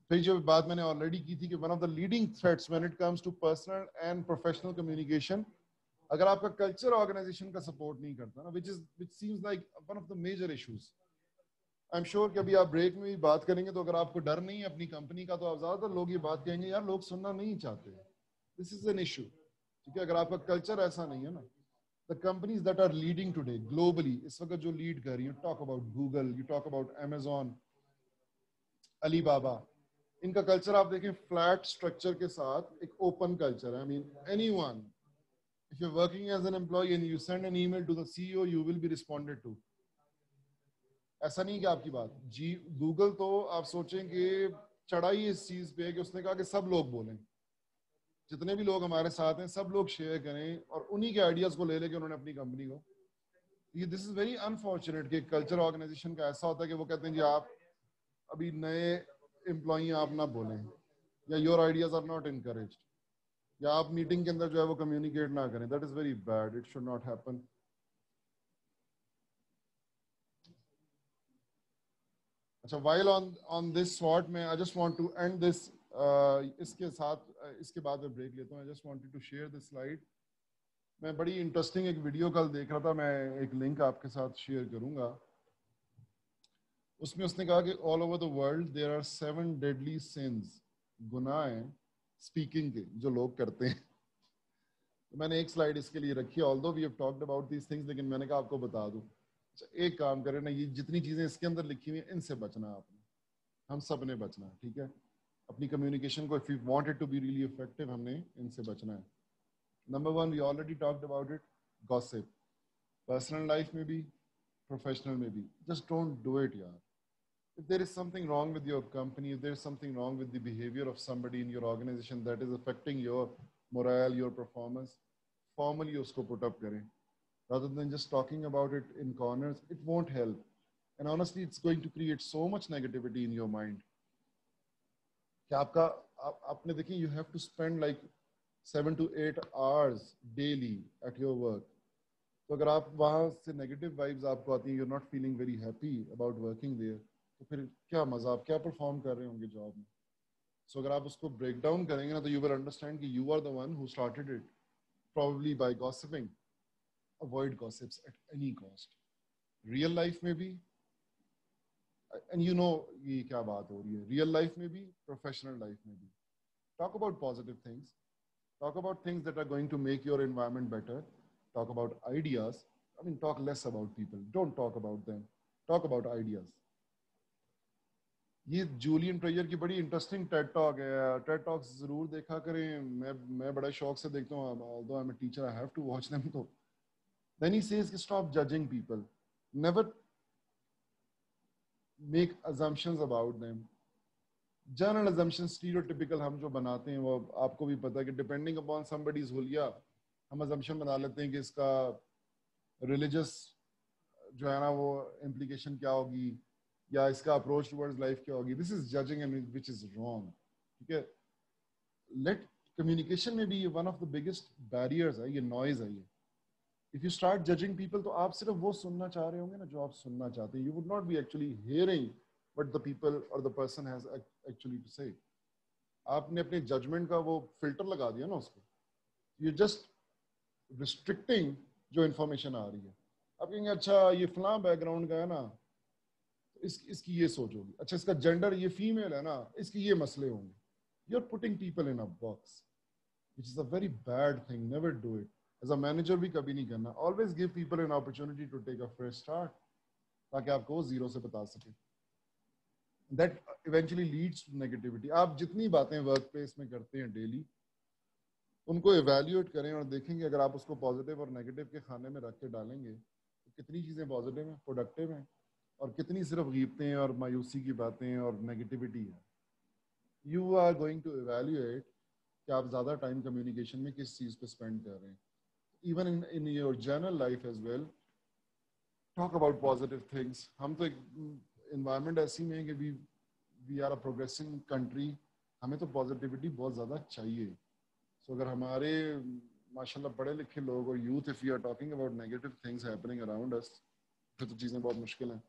फिर जो बात मैंने ऑलरेडी की थी कि one of the leading threats when it comes to personal and professional communication, अगर आपका कल्चर ऑर्गेनाइजेशन का सपोर्ट नहीं करता ना, which seems like one of the major issues. I'm sure कि अभी आप ब्रेक में भी बात करेंगे तो अगर आपको डर नहीं है अपनी कंपनी का, तो आप ज्यादातर लोग ये बात कहेंगे, यार लोग सुनना नहीं चाहते. This is an issue. ठीक है? अगर आपका कल्चर ऐसा नहीं है ना, the companies that are leading today globally, इस वक्त जो लीड कर रही हैं, talk about Google, you talk about Amazon, Alibaba, इनका कल्चर आप देखें फ्लैट स्ट्रक्चर के साथ एक ओपन कल्चर है. I mean, anyone, if you're working as an employee and you send an email to the CEO, you will be responded to. ऐसा नहीं कि आपकी बात जी. गूगल तो आप सोचें कि चढ़ाई इस चीज पे है कि उसने कहा कि सब लोग बोलें, जितने भी लोग हमारे साथ हैं सब लोग शेयर करें और उन्हीं के आइडियाज को ले लेके उन्होंने अपनी कंपनी को. ये दिस इज वेरी अनफॉर्चुनेट कि कल्चर ऑर्गेनाइजेशन का ऐसा होता है कि वो कहते हैं जी आप अभी नए एम्प्लॉई आप ना बोलें, या your ideas are not encouraged, या आप मीटिंग के अंदर जो है वो कम्युनिकेट ना करें. That is very bad. It should not happen. अच्छा, while on this thought में I just want to end this. इसके साथ इसके बाद मैं ब्रेक लेता हूँ. I just wanted to share this slide. मैं बड़ी इंटरेस्टिंग एक वीडियो कल देख रहा था, मैं एक लिंक आपके साथ शेयर करूंगा. उसमें उसने कहा कि all over the world there are 7 deadly sins, गुनाह हैं स्पीकिंग के जो लोग करते हैं. तो मैंने एक स्लाइड इसके लिए रखी है, although we have talked about these things, लेकिन मैंने कहा आपको बता दूं. अच्छा, एक काम करें ना, ये जितनी चीजें इसके अंदर लिखी हुई हैं इनसे बचना है आपने, हम सब ने बचना है. ठीक है? अपनी कम्युनिकेशन को, if you want it to be really effective, हमने इनसे बचना है. Number 1, we already talked about it, gossip. Personal life में भी, प्रोफेशनल में भी, जस्ट डोंट डू इट यार. If there is something wrong with your company, if there is something wrong with the behavior of somebody in your organization that is affecting your morale, your performance, formally usko put up kare. Rather than just talking about it in corners, it won't help. And honestly, it's going to create so much negativity in your mind. कि आपका आपने देखिए, you have to spend like 7 to 8 hours daily at your work. तो अगर आप वहाँ से negative vibes आपको आती हैं, you're not feeling very happy about working there, तो फिर क्या मजा, आप क्या परफॉर्म कर रहे होंगे जॉब में. सो अगर आप उसको ब्रेक डाउन करेंगे ना, तो यू विल अंडरस्टैंड कि you are the one who started it, probably by gossiping. Avoid gossips at any cost, real life में भी, एंड यू नो ये क्या बात हो रही है, रियल लाइफ में भी, प्रोफेशनल लाइफ में भी. Talk about positive things, Talk about things that are going to make your environment better. Talk about ideas. I mean, talk less about people. Don't talk about them. Talk about ideas. ये Julian treasure की बड़ी interesting Ted talk है. Ted talks जरूर देखा करें. मैं बड़ा शौक से देखता हूँ. although I'm a teacher, I have to watch them. तो then he says stop judging people. Never make assumptions about them. General assumptions, stereotypical हम जो बनाते हैं वो आपको भी पता है कि depending upon somebody's हुलिया हम assumption बना लेते हैं कि इसका religious जो है ना वो implication क्या होगी या इसका approach towards life क्या होगी. This is judging and which is wrong. ठीक है. Let communication में भी one of the biggest barriers है ये noise है ये. If you start judging people तो आप सिर्फ वो सुनना चाह रहे होंगे ना जो आप सुनना चाहते हैं. You would not be actually hearing what the people or the person has actually to say. आपने अपने जजमेंट का वो फिल्टर लगा दिया ना उसको. You're just restricting जो इंफॉर्मेशन आ रही है. आप कहेंगे अच्छा ये फलां बैकग्राउंड का है ना इसकी ये सोच होगी. अच्छा इसका जेंडर ये फीमेल है ना इसकी ये मसले होंगे. You're putting people in a box, which is a very bad thing. Never do it. As a manager भी कभी नहीं करना. Always give people an opportunity to take a fresh start ताकि आपको वो जीरो से बता सके. That eventually leads to negativity. आप जितनी बातें वर्क प्लेस में करते हैं डेली उनको इवेल्युएट करें और देखेंगे अगर आप उसको पॉजिटिव और नेगेटिव के खाने में रख के डालेंगे तो कितनी चीज़ें पॉजिटिव हैं, प्रोडक्टिव हैं और कितनी सिर्फ गीबतें और मायूसी की बातें और नेगेटिविटी है. You are going to evaluate कि आप ज़्यादा टाइम कम्युनिकेशन में किस चीज़ पे स्पेंड कर रहे हैं. Even in your general life as well talk about positive things. हम तो इन्वायरमेंट ऐसी में है कि we are a progressing country. हमें तो पॉजिटिविटी बहुत ज़्यादा चाहिए. सो अगर हमारे माशाल्लाह पढ़े लिखे लोग और youth if you are talking about negative things happening around us फिर तो चीज़ें बहुत मुश्किल हैं.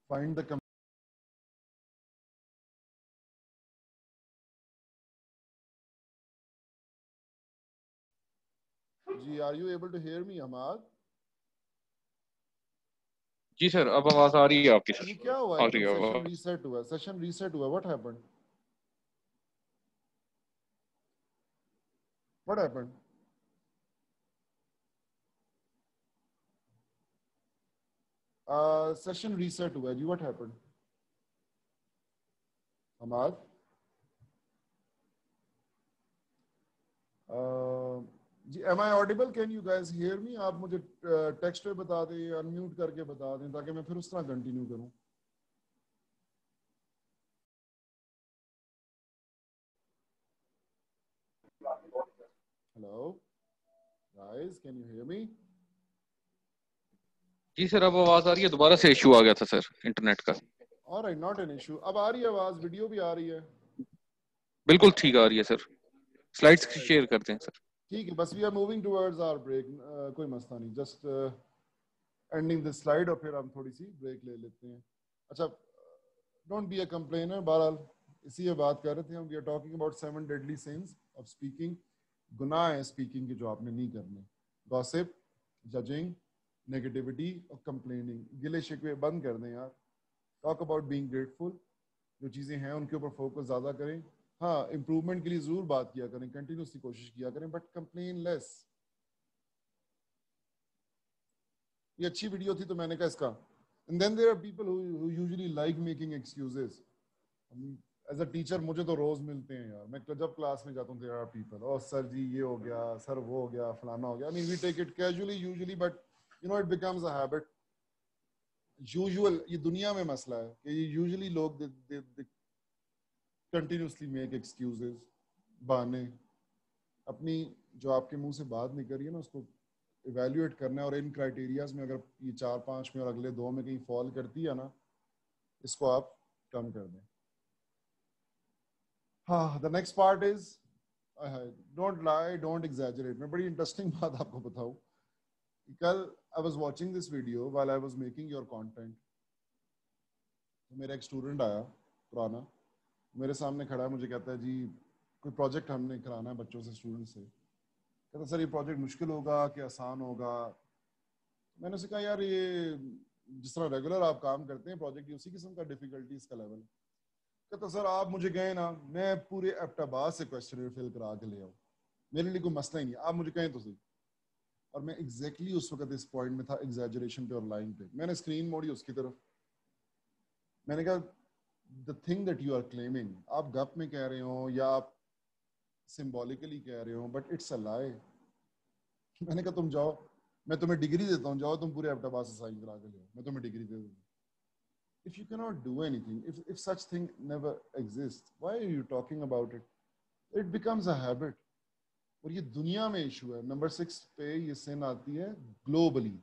फाइंड द जी are you able to hear me Hammad? जी सर अब आवाज आ रही है आपकी सर. ये क्या हुआ आ एकदम रही है सेशन आवाज. रीसेट हुआ. सेशन रीसेट हुआ. What happened? What happened? Session reset हुआ जी. What happened? Hamad ji am I audible? Can you guys hear me? आप मुझे टेक्स्ट पे बता दें, अनम्यूट करके बता दें ताकि मैं फिर उस तरह कंटिन्यू करूं. Hello guys, can you hear me? जी सर अब आवाज आ रही है. दोबारा से इशू आ गया था सर इंटरनेट का. Alright, not an issue. अब आ रही है आवाज, वीडियो भी आ रही है. बिल्कुल ठीक आ रही है सर. स्लाइड्स शेयर करते हैं सर. ठीक है, बस we are moving towards our break. कोई मसला नहीं, जस्ट एंडिंग दिस स्लाइड और फिर हम थोड़ी सी ब्रेक ले लेते हैं. अच्छा, डोंट बी अ कंप्लेनर. बहरहाल इसी पे बात कर रहे थे हम. We are talking about 7 deadly sins of speaking. गुनाह है स्पीकिंग के जो आपने नहीं करने. गॉसिप, जजिंग, नेगेटिविटी और कंप्लेनिंग. गिले शिकवे बंद कर दें यार. Talk about being grateful. जो चीज़ें हैं उनके ऊपर फोकस ज़्यादा करें. हाँ, इम्प्रूवमेंट के लिए ज़रूर बात किया करें, कंटिन्यूसली कोशिश किया करें, बट कंप्लेन लेस. ये अच्छी वीडियो थी तो मैंने कहा इसका. And then there are people who usually like making excuses. As a teacher मुझे तो रोज मिलते हैं यार. मैं जब क्लास में जाता हूँ there are people, oh sir जी ये हो गया, सर वो हो गया, फलाना हो गया. I mean we take it casually usually, but you know it becomes a habit. Usual ये दुनिया में मसला है कि यूजुअली लोग कंटिन्यूसली मेक एक्सक्यूजेस, बहाने. अपनी जो आपके मुंह से बात निकल रही है ना उसको इवेल्युएट करना है और इन क्राइटेरियाज में अगर ये 4-5 में और अगले 2 में कहीं फॉल करती है ना, इसको आप कम कर दें. हाँ, the next part is don't lie, don't exaggerate. मैं बड़ी इंटरेस्टिंग बात आपको बताऊं. कल I was watching this video while I was making your content. मेरा एक स्टूडेंट आया पुराना, मेरे सामने खड़ा है, मुझे कहता है जी कोई प्रोजेक्ट हमने कराना है बच्चों से, स्टूडेंट से. कहता सर ये प्रोजेक्ट मुश्किल होगा कि आसान होगा. मैंने उसे कहा यार ये जिस तरह रेगुलर आप काम करते हैं प्रोजेक्ट, उसी किस्म का डिफिकल्टी इसका लेवल. कहता सर आप मुझे कहें ना, मैं पूरे एप्टाबाद से क्वेश्चन फिल करा के ले आऊँ, मेरे लिए कोई मसला ही नहीं, आप मुझे कहें तो सही। और मैं एग्जैक्टली उस वक्त इस पॉइंट में था, एग्जैजरेशन पे और लाइन पे। मैंने स्क्रीन मोड़ी उसकी तरफ, मैंने कहा the thing that you are claiming, आप गप में कह रहे हो या आप सिंबॉलिकली कह रहे हो, बट इट्स अ लाई। मैंने कहा तुम जाओ, मैं तुम्हें डिग्री देता हूँ, जाओ तुम पूरे एप्टाबाद से साइन करा के ले आओ, मैं तुम्हें डिग्री दे दूंगा। If you cannot do anything, if such thing never exists, why are you talking about it? It becomes a habit. और ये दुनिया में इशू है। नंबर 6 पे ये sin आती है globally.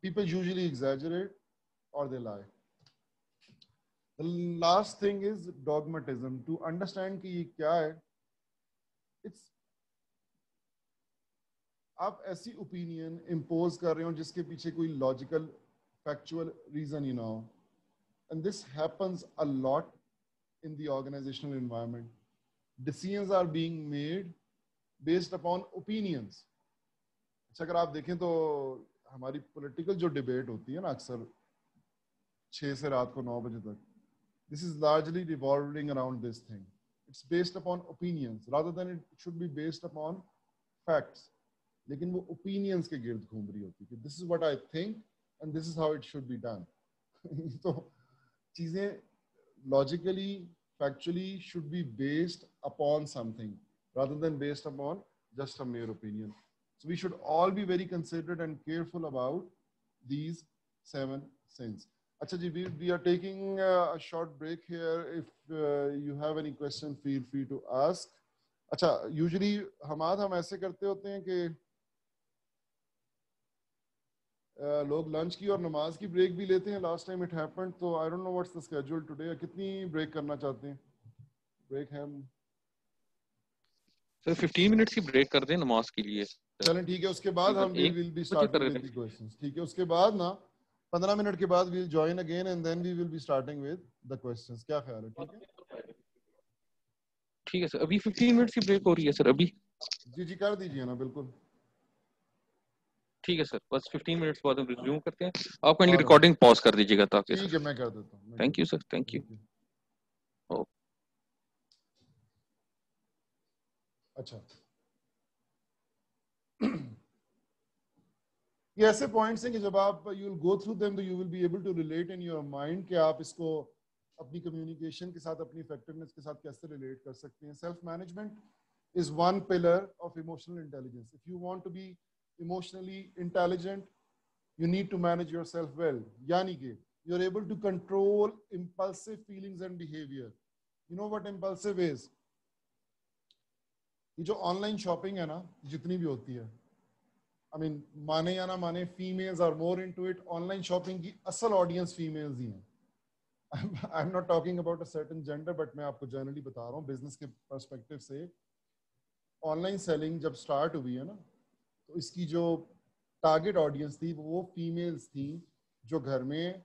People usually exaggerate or they lie. The last thing is dogmatism. To understand कि ये क्या है, it's आप ऐसी ओपिनियन इम्पोज कर रहे हो जिसके पीछे कोई लॉजिकल फैक्चुअल रीजन ही ना हो, and this happens a lot in the organizational environment. Decisions are being made based upon opinions. अच्छा, अगर आप देखें तो हमारी पॉलिटिकल जो डिबेट होती है ना अक्सर 6 से रात को 9 बजे तक, this is largely revolving around this thing. It's based upon opinions rather than it should be based upon facts. लेकिन वो opinions के गिर्द घूम रही होती है कि this is what I think and this is how it should be done. तो चीजें logically, factually should be based upon something rather than based upon just a mere opinion. So we should all be very considerate and careful about these 7 sins. Acha ji, we are taking a short break here. If you have any question, feel free to ask. अच्छा, usually हम ऐसे करते होते हैं कि लोग lunch की और नमाज की ब्रेक भी लेते हैं। लास्ट टाइम इट हैपेंड, तो I don't know what's the schedule today. कितनी ब्रेक करना चाहते हैं? ब्रेक है सर 15 मिनट्स की ब्रेक कर दें नमाज के लिए। चलें ठीक है, उसके बाद हम will be starting with the questions. ठीक है, उसके बाद ना 15 मिनट के बाद we'll join again and then we will be starting with the questions. क्या ख्याल है? ठीक है, ठीक है सर। अभी 15 मिनट्स की ब्रेक हो रही है सर अभी? जी जी कर दीजिए ना, बिल्कुल ठीक है सर, बस 15 मिनट्स बाद हम रिज्यूम करते हैं। आप काइंडली रिकॉर्डिंग पॉज कर दीजिएगा ताकि ठीक है, मैं कर देता हूँ। Thank you sir, thank you. अच्छा, ये ऐसे पॉइंट्स हैं कि जब आप you will go through them तो you will be able to relate in your mind कि आप इसको अपनी कम्युनिकेशन के साथ, अपनी इफेक्टिवनेस के साथ कैसे रिलेट कर सकते हैं। Self management is one pillar of emotional intelligence. If you want to be emotionally intelligent, you need to manage yourself well. Yani ke you're able to control impulsive feelings and behavior. You know what impulsive is? ये जो online shopping है ना, जितनी भी होती है, I mean, माने या ना माने, females are more into it. Online shopping की असल ऑडियंस फीमेल्स ही हैं। I'm not talking about a certain gender, but मैं आपको जनरली बता रहा हूँ बिजनेस के पर्सपेक्टिव से। ऑनलाइन सेलिंग जब स्टार्ट हुई है ना, तो इसकी जो टारगेट ऑडियंस थी वो फीमेल्स थी, जो घर में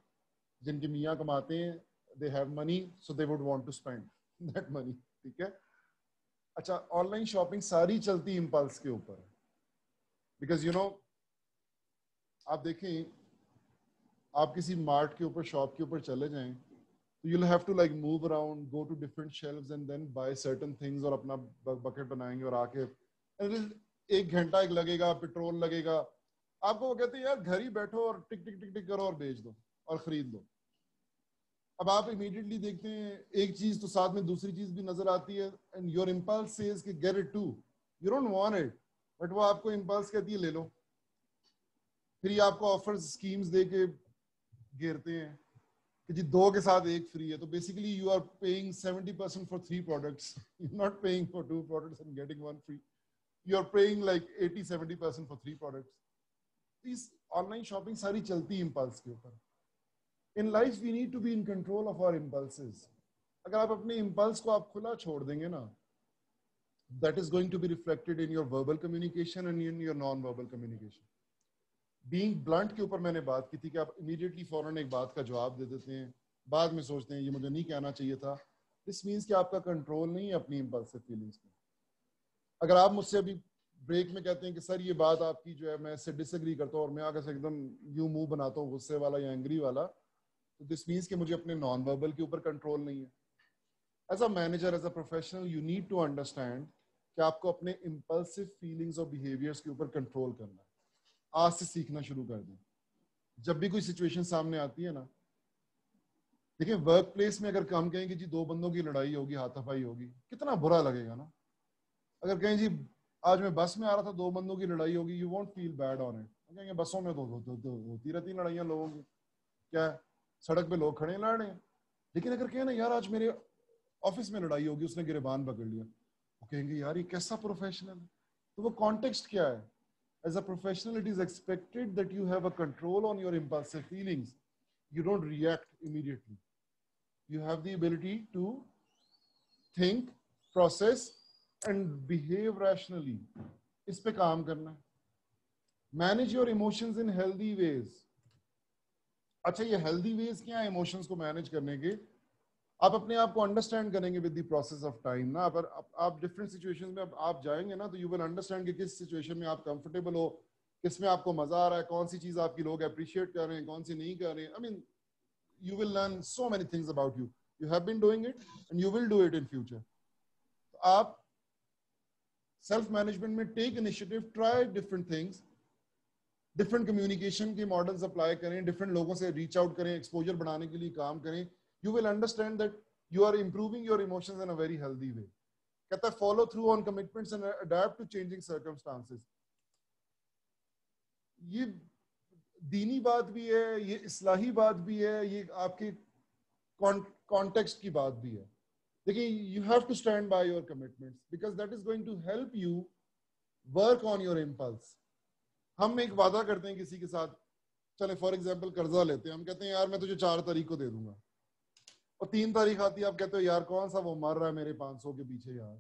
जिनके मियाँ कमाते हैं, they have money so they would want to spend that money. ठीक है, अच्छा, ऑनलाइन शॉपिंग सारी चलती इम्पल्स के ऊपर, बिकॉज यू नो आप देखें, आप किसी मार्ट के ऊपर, शॉप के ऊपर चले जाएं तो you'll have to like move around, go to different shelves and then buy certain things और अपना बकेट बनाएंगे और आके 1 घंटा एक लगेगा, पेट्रोल लगेगा आपको। वो कहते हैं यार घर ही बैठो और टिक टिक टिक टिक करो और बेच दो और खरीद लो। अब आप इमीडिएटली देखते हैं एक चीज तो साथ में दूसरी चीज भी नजर आती है एंड योर इम्पल्स सेज कि get it to, you don't want it, but वो आपको इम्पल्स कहती है ले लो। फिर ये आपको ऑफर्स स्कीम्स दे के घेरते हैं कि जी 2 के साथ 1 फ्री है, तो basically you are paying 70% for 3 products, you are not paying for 2 products and getting 1 free, you are paying like 80-70% for 3 products. इस ऑनलाइन शॉपिंग सारी चलती है इम्पल्स के ऊपर। In life we need to be in control of our impulses. अगर आप अपने impulse को आप खुला छोड़ देंगे ना, that is going to be reflected in your verbal communication and in your non verbal communication. Being blunt के ऊपर मैंने बात की थी कि आप इमीडिएटली फौरन एक बात का जवाब दे देते हैं, बाद में सोचते हैं ये मुझे नहीं कहना चाहिए था। दिस मीन्स कि आपका कंट्रोल नहीं है अपनी इम्पल्सिव फीलिंग्स में। अगर आप मुझसे अभी ब्रेक में कहते हैं कि सर ये बात आपकी जो है मैं इससे डिसएग्री करता हूँ और मैं आगे से एकदम यूं मुंह बनाता हूँ गुस्से वाला या एंग्री वाला, तो दिस मीन्स कि मुझे अपने नॉन वर्बल के ऊपर कंट्रोल नहीं है। As a manager, as a professional, you need to understand कि आपको अपने इम्पल्सिव फीलिंग्स और बिहेवियर्स के ऊपर कंट्रोल करना है। आज से सीखना शुरू कर दें। जब भी कोई सिचुएशन सामने आती है ना, देखिए वर्क प्लेस में अगर हम कहें कि जी दो बंदों की लड़ाई होगी, हाथापाई होगी, कितना बुरा लगेगा ना। अगर कहें जी आज मैं बस में आ रहा था, दो बंदों की लड़ाई होगी, you won't feel bad on it. कहेंगे बसों में तो होती रहती लड़ाइयाँ लोगों की, क्या है, सड़क पे लोग खड़े हैं लड़ रहे हैं। लेकिन अगर कहें ना यार आज मेरे ऑफिस में लड़ाई होगी, उसने गिरबान पकड़ लिया, वो कहेंगे यार ये कैसा प्रोफेशनल है। तो वो कॉन्टेक्स्ट क्या है? As a professional it is expected that you have a control on your impulsive feelings, you don't react immediately. You have the ability to think, process and behave rationally. इस पे काम करना है. Manage your emotions in healthy ways. अच्छा, ये healthy ways क्या है emotions को manage करने के? आप अपने आप को understand करेंगे with the process of time ना। पर आप different situations में आप जाएंगे ना, तो you will understand कि किस situation में आप comfortable हो, किस में आपको मजा आ रहा है, कौन सी चीज आपकी लोग appreciate कर रहे हैं, कौन सी नहीं कर रहे हैं. I mean, you will learn so many things about you. You have been doing it and you will do it in future. तो आप self management में take initiative, try different things, different communication के models apply करें, different लोगों से reach out करें, exposure बढ़ाने के लिए काम करें. You will understand that you are improving your emotions in a very healthy way. कहता है follow through on commitments and adapt to changing circumstances. ये दीनी बात भी है, ये इस्लाही बात भी है, ये आपके कॉन्टेक्स्ट की बात भी है. देखिए, you have to stand by your commitments because that is going to help you work on your impulse. हम एक वादा करते हैं किसी के साथ, चले फॉर एग्जांपल कर्जा लेते हैं, हम कहते हैं यार मैं तुझे 4 तारीख को दे दूंगा, और 3 तारीख आती है, आप कहते हो यार कौन सा वो मर रहा है मेरे 500 के पीछे, यार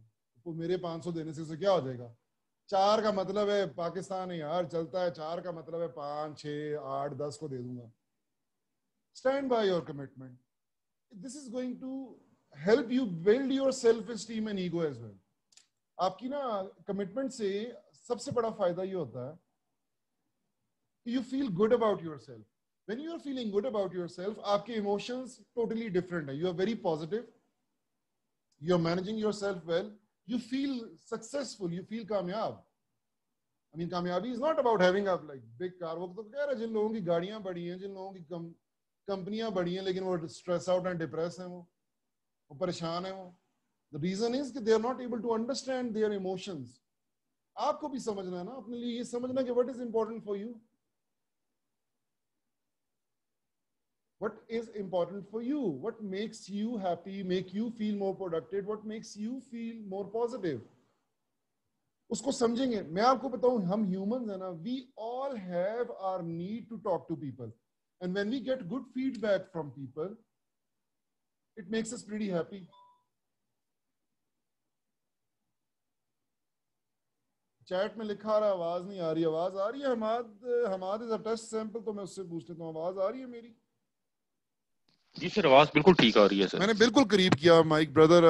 तो मेरे 500 देने से उसे क्या हो जाएगा. 4 का मतलब है पाकिस्तान है यार, चलता है. 4 का मतलब है 5, 6, 8, 10 को दे दूंगा. Stand by your commitment. This is going to help you build your self esteem and ego as well. आपकी ना कमिटमेंट से सबसे बड़ा फायदा ये होता है कि you feel good about yourself. When you are feeling good about yourself, आपके emotions totally different है. You are very positive. You are managing yourself well. You feel successful. You feel कामयाब. I mean, कामयाबी is not about having a like big car. वो तो कह रहे हैं जिन लोगों की गाड़ियां बड़ी हैं, जिन लोगों की कंपनियां बड़ी हैं, लेकिन वो स्ट्रेस आउट एंड डिप्रेस हैं, वो परेशान है वो. The reason is कि they are not able to understand their emotions. आपको भी समझना है ना, अपने लिए ये समझना कि what is important for you. What is important for you? What makes you happy, make you feel more productive, what makes you feel more positive. उसको समझेंगे. मैं आपको बताऊं, हम humans है ना, we all have our need to talk to people. And when we get good feedback from people, it makes us pretty happy. Chat में लिखा रहा आवाज नहीं आ रही. आवाज आ रही है? Hammad is a test sample, तो मैं उससे पूछ लेता हूँ आवाज आ रही है मेरी? जी सर, आवाज बिल्कुल ठीक आ रही है सर. मैंने बिल्कुल करीब किया माइक ब्रदर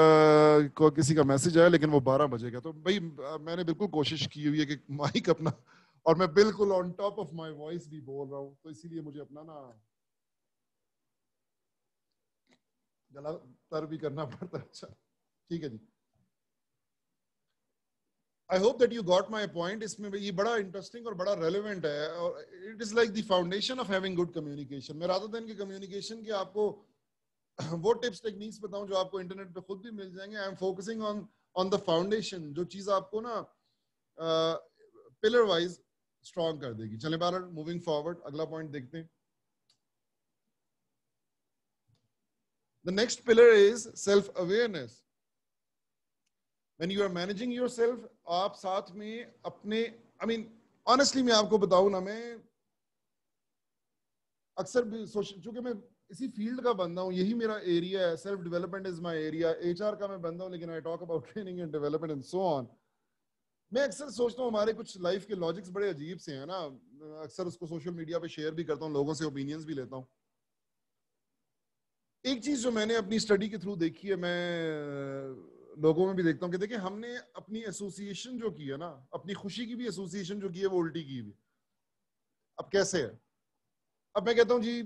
को, किसी का मैसेज आया लेकिन वो 12 बजेगा, तो भाई मैंने बिल्कुल कोशिश की हुई है कि माइक अपना, और मैं बिल्कुल on top of my voice भी बोल रहा हूँ, तो इसीलिए मुझे अपना ना गला तर भी करना पड़ता है. अच्छा ठीक है जी. I hope that you got my point. इसमें ये बड़ा इंटरेस्टिंग और बड़ा रेलेवेंट है, और it is like the foundation of having good communication. मैं रादर देन कि कम्युनिकेशन के आपको वो टिप्स टेक्निक्स बताऊं जो आपको इंटरनेट पे खुद भी मिल जाएंगे. I am focusing on the foundation, जो चीज आपको ना पिलर वाइज स्ट्रॉन्ग कर देगी. चलें बहरहाल मूविंग फॉरवर्ड, अगला पॉइंट देखते हैं. The next pillar is self awareness. When you are managing yourself, आप साथ में अपने, I mean, honestly मैं आपको बताऊं ना, मैं अक्सर भी चूंकि मैं इसी फील्ड का बंदा हूं, यही मेरा एरिया है, self development is my area. HR का मैं बंदा हूं, लेकिन I talk about training and development and so on. मैं अक्सर सोचता हूँ हमारे कुछ लाइफ के लॉजिक्स बड़े अजीब से हैं ना. अक्सर उसको सोशल मीडिया पे शेयर भी करता हूँ, लोगों से ओपिनियंस भी लेता हूँ. एक चीज जो मैंने अपनी स्टडी के थ्रू देखी है, मैं लोगों में भी देखता हूँ कि देखिए, हमने अपनी एसोसिएशन जो की है ना, अपनी खुशी की भी एसोसिएशन जो की है, वो उल्टी की भी. अब कैसे है? अब मैं कहता हूँ जी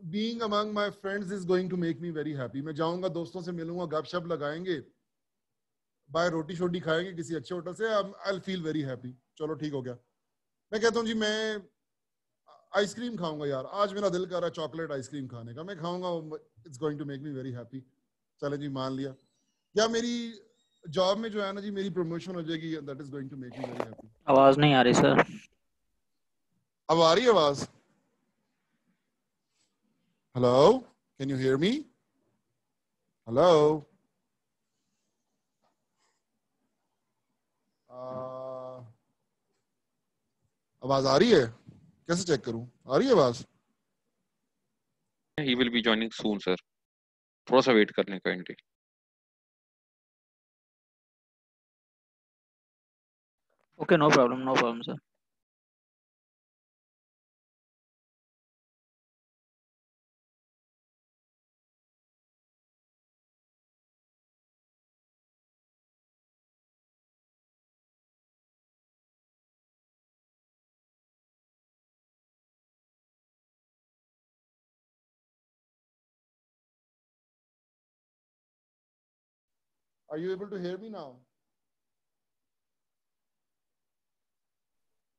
being among my friends is going to make me very happy. मैं जाऊंगा, दोस्तों से मिलूंगा, गपशप लगाएंगे, बाय रोटी शोटी खाएंगे किसी अच्छे होटल से, I'll feel very happy. चलो ठीक हो गया. मैं कहता हूँ जी मैं आइसक्रीम खाऊंगा यार, आज मेरा दिल कर रहा है चॉकलेट आइसक्रीम खाने का, मैं खाऊंगा, it's going to make me very happy. चले जी मान लिया. या मेरी जॉब में जो है ना जी मेरी प्रमोशन हो जाएगी, that is going to make me very happy. आवाज नहीं आ रही सर. अब आ रही है आवाज? Hello, can you hear me? Hello, आवाज आ रही है? कैसे चेक करूं? आ रही है आवाज? He will be joining soon, sir. थोड़ा सा वेट कर लें kindly. Okay, no problem, sir. Are you able to hear me now?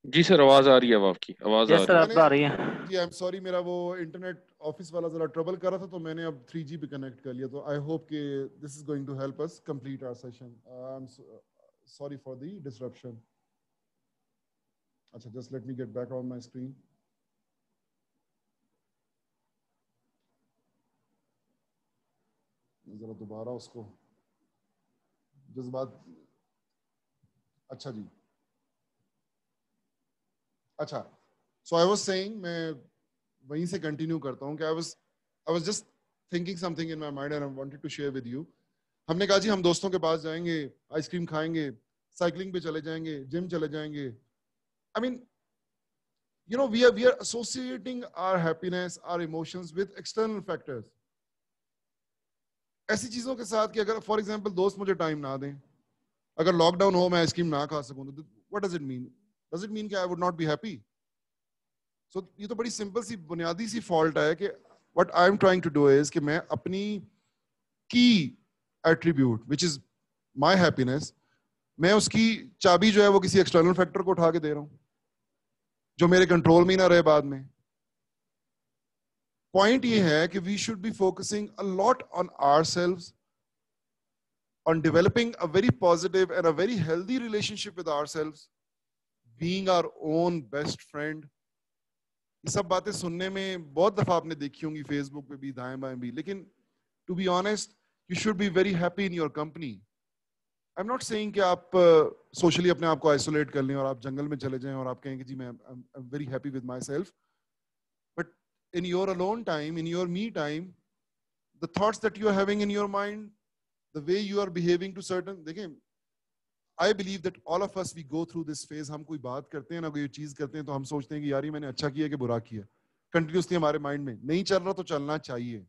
जी सर, आवाज आ रही है. अब आपकी आवाज आ Yes, sir, रही है. अब आ रही है. जी आई एम सॉरी, मेरा वो इंटरनेट ऑफिस वाला जरा ट्रबल कर रहा था, तो मैंने अब 3G पे कनेक्ट कर लिया. तो आई होप कि this is going to help us complete our session. I am sorry for the disruption. अच्छा, just let me get back on my screen. जरा दोबारा उसको जज्बात. अच्छा जी, अच्छा. सो आई वाज सेइंग, मैं वहीं से कंटिन्यू करता हूँ कि I was just thinking something in my mind and I wanted to share with you. हमने कहा जी हम दोस्तों के पास जाएंगे, आइसक्रीम खाएंगे, साइकिलिंग पे चले जाएंगे, जिम चले जाएंगे. I mean you know we are associating our happiness, our emotions with external factors. ऐसी चीजों के साथ कि अगर फॉर एग्जांपल दोस्त मुझे टाइम ना दें, अगर लॉकडाउन हो, मैं आइसक्रीम ना खा सकूं, तो what does it mean? Does it mean कि I would not be happy? So ये तो बड़ी सिंपल सी बुनियादी सी फॉल्ट है कि what I am trying to do is कि मैं अपनी key attribute which is my happiness, मैं उसकी चाबी जो है वो किसी एक्सटर्नल फैक्टर को उठा के दे रहा हूं जो मेरे कंट्रोल में ना रहे बाद में. पॉइंट ये है कि we should be focusing a lot on ourselves, on developing a very positive and a very healthy relationship with ourselves, being our own best friend. ये सब बातें सुनने में बहुत दफा आपने देखी होंगी फेसबुक पे भी, दाएं बाएं भी, लेकिन to be honest you should be very happy in your company. I am not saying कि आप सोशली अपने आप को आइसोलेट कर लें और आप जंगल में चले जाएं और आप कहें कि जी मैं I am very happy with myself. But in your alone time, in your me time, the thoughts that you are having in your mind, the way you are behaving to certain, देखिए I believe that all of us we go through this phase. हम कोई बात करते हैं ना, कोई चीज करते हैं तो हम सोचते हैं कि यार ये मैंने अच्छा किया कि बुरा किया. कंटिन्यूसली हमारे माइंड में नहीं चल रहा तो चलना चाहिए,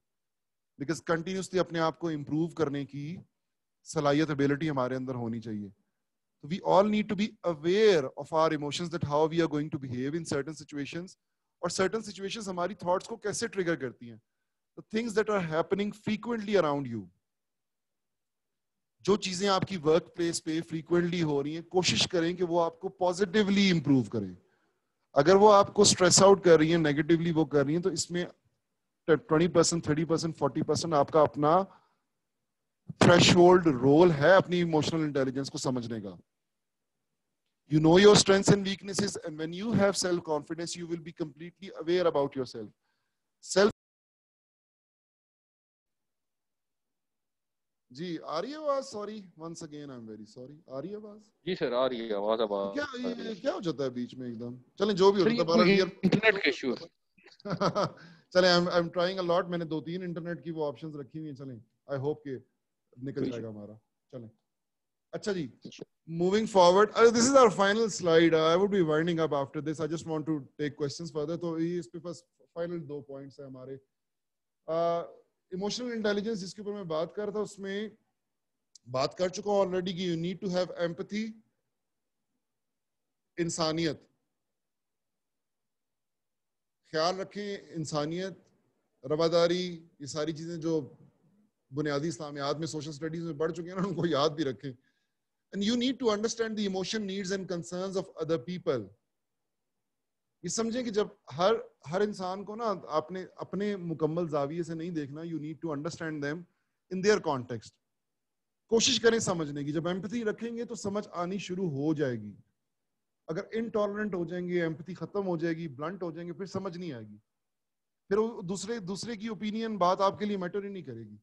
बिकॉज कंटिन्यूसली अपने आप को इम्प्रूव करने की सलाहियत, एबिलिटी हमारे अंदर होनी चाहिए. तो we all need to be aware of our emotions, that how we are going to behave in certain situations, और सर्टेन सिचुएशंस हमारी थॉट्स को कैसे ट्रिगर करती हैं. The things that are happening frequently around you, जो चीजें आपकी work place पे फ्रीक्वेंटली हो रही हैं, कोशिश करें कि वो आपको पॉजिटिवली इंप्रूव करें. अगर वो आपको स्ट्रेस आउट कर रही हैं, नेगेटिवली वो कर रही हैं, तो इसमें 20%, 30%, 40% आपका अपना थ्रेशोल्ड रोल है अपनी इमोशनल इंटेलिजेंस को समझने का. You know your strengths and weaknesses, and when you have self confidence you will be completely aware about yourself. Self जी आ रही है आवाज? Sorry once again, I am very sorry. आ रही है आवाज? जी सर आ रही है आवाज. अब क्या ये क्या हो जाता है बीच में एकदम? चलें जो भी होता है, बहरहाल इंटरनेट का इशू है. चलें, आई एम ट्राइंग अ लॉट. मैंने 2-3 इंटरनेट की वो ऑप्शंस रखी हुई हैं. चलें, आई होप कि निकल जाएगा हमारा. चलें, अच्छा जी, moving forward. This is our final slide. I would be winding up after this. I just want to take questions further. तो ये इस पे बस फाइनल 2 पॉइंट्स है हमारे. इमोशनल इंटेलिजेंस जिसके ऊपर मैं बात कर रहा था, उसमें बात कर चुका हूं ऑलरेडी कि you need to have empathy, इंसानियत. ख्याल रखें इंसानियत, रवादारी, ये सारी चीजें जो बुनियादी इस्लामियात में, सोशल स्टडीज में बढ़ चुके हैं ना, उनको याद भी रखें. And you need to understand the emotion, needs and concerns of other people. ये समझें कि जब हर इंसान को ना आपने अपने मुकम्मल जाविये से नहीं देखना. You need to understand them in their context. कोशिश करें समझने की. जब एम्पैथी रखेंगे तो समझ आनी शुरू हो जाएगी. अगर इनटॉलरेंट हो जाएंगे, एम्पैथी खत्म हो जाएगी, ब्लंट हो जाएंगे, फिर समझ नहीं आएगी. फिर दूसरे की ओपिनियन, बात आपके लिए मैटर ही नहीं करेगी.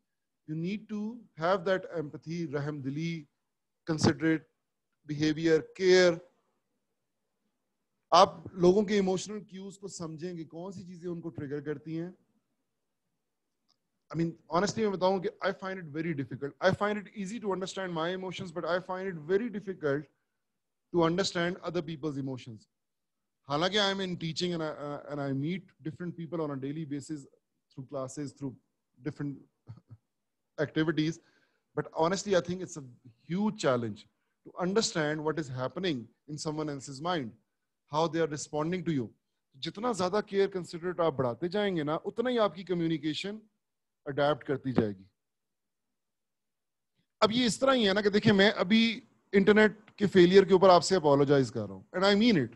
You need to have that empathy, रहमदिली, considerate behavior, care. आप लोगों के इमोशनल क्यूज को समझेंगे, कौन सी चीजें उनको ट्रिगर करती हैं. I mean, honestly मैं बताऊं कि I find it very difficult. I find it easy to understand my emotions, but I find it very difficult to understand other people's emotions. हालांकि I am in teaching and I meet different people on a daily basis through classes, through different activities, but honestly I think it's a huge challenge to understand what is happening in someone else's mind, how they are responding to you. जितना ज्यादा care considerate आप बढ़ाते जाएंगे ना, उतना ही आपकी communication adapt करती जाएगी. अब ये इस तरह ही है ना कि देखिए, मैं अभी इंटरनेट के फेलियर के ऊपर आपसे अपोलोजाइज कर रहा हूं, and I mean it.